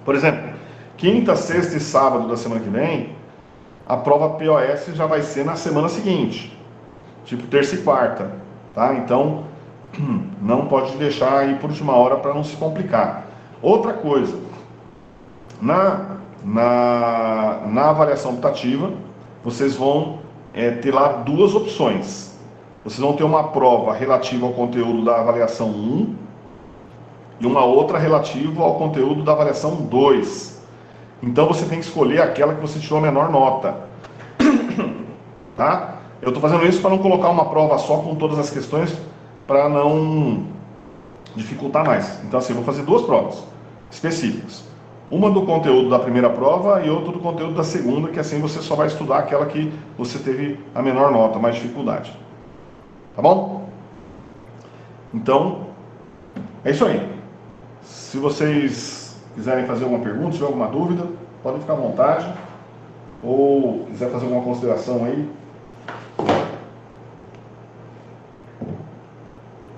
por exemplo, quinta, sexta e sábado da semana que vem, a prova POS já vai ser na semana seguinte, tipo terça e quarta, tá? Então, não pode deixar aí por última hora para não se complicar. Outra coisa, na avaliação optativa, vocês vão ter lá 2 opções. Vocês vão ter uma prova relativa ao conteúdo da avaliação 1 e uma outra relativa ao conteúdo da avaliação 2. Então você tem que escolher aquela que você tirou a menor nota. Tá? Eu estou fazendo isso para não colocar uma prova só com todas as questões, para não dificultar mais. Então assim, eu vou fazer 2 provas específicas. Uma do conteúdo da primeira prova e outra do conteúdo da segunda, que assim você só vai estudar aquela que você teve a menor nota, mais dificuldade. Tá bom? Então, é isso aí. Se vocês quiserem fazer alguma pergunta, se tiver alguma dúvida, podem ficar à vontade. Ou quiser fazer alguma consideração aí.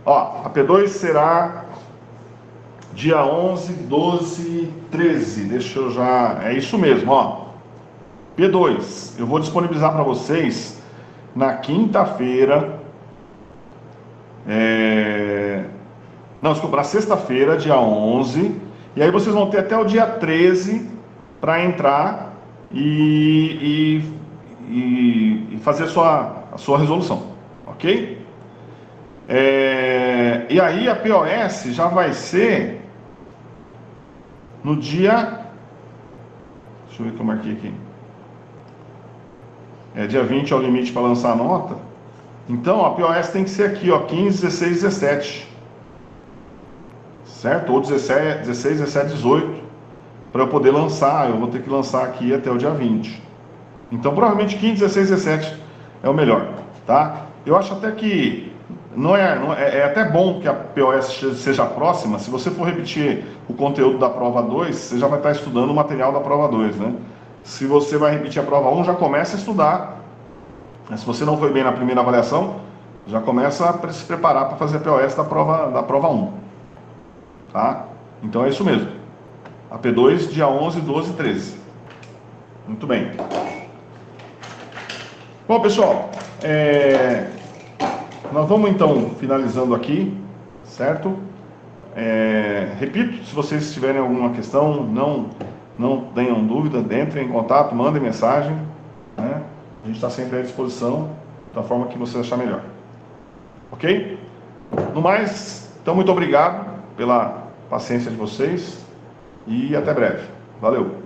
Ó, a P2 será dia 11, 12, 13. Deixa eu já... É isso mesmo, ó. P2. Eu vou disponibilizar para vocês na quinta-feira. Não, desculpa, na sexta-feira, dia 11. E aí vocês vão ter até o dia 13 para entrar e fazer a sua resolução. Ok? E aí a POS já vai ser no dia... Deixa eu ver o que eu marquei aqui. Dia 20 é o limite para lançar a nota. Então a POS tem que ser aqui, ó, 15, 16, 17. Certo? Ou 16, 17, 18. Para eu poder lançar, eu vou ter que lançar aqui até o dia 20. Então provavelmente 15, 16, 17 é o melhor, tá? Eu acho até que é até bom que a POS seja próxima. Se você for repetir o conteúdo da prova 2, você já vai estar estudando o material da prova 2, né? Se você vai repetir a prova 1, já começa a estudar. Se você não foi bem na primeira avaliação, já começa a se preparar para fazer a POS da prova 1. Tá? Então é isso mesmo. A P2, dia 11, 12 e 13. Muito bem. Bom, pessoal, nós vamos então finalizando aqui, certo? Repito, se vocês tiverem alguma questão, não tenham dúvida, entrem em contato, mandem mensagem, né? A gente está sempre à disposição, da forma que você achar melhor. Ok? No mais, então muito obrigado pela paciência de vocês e até breve. Valeu!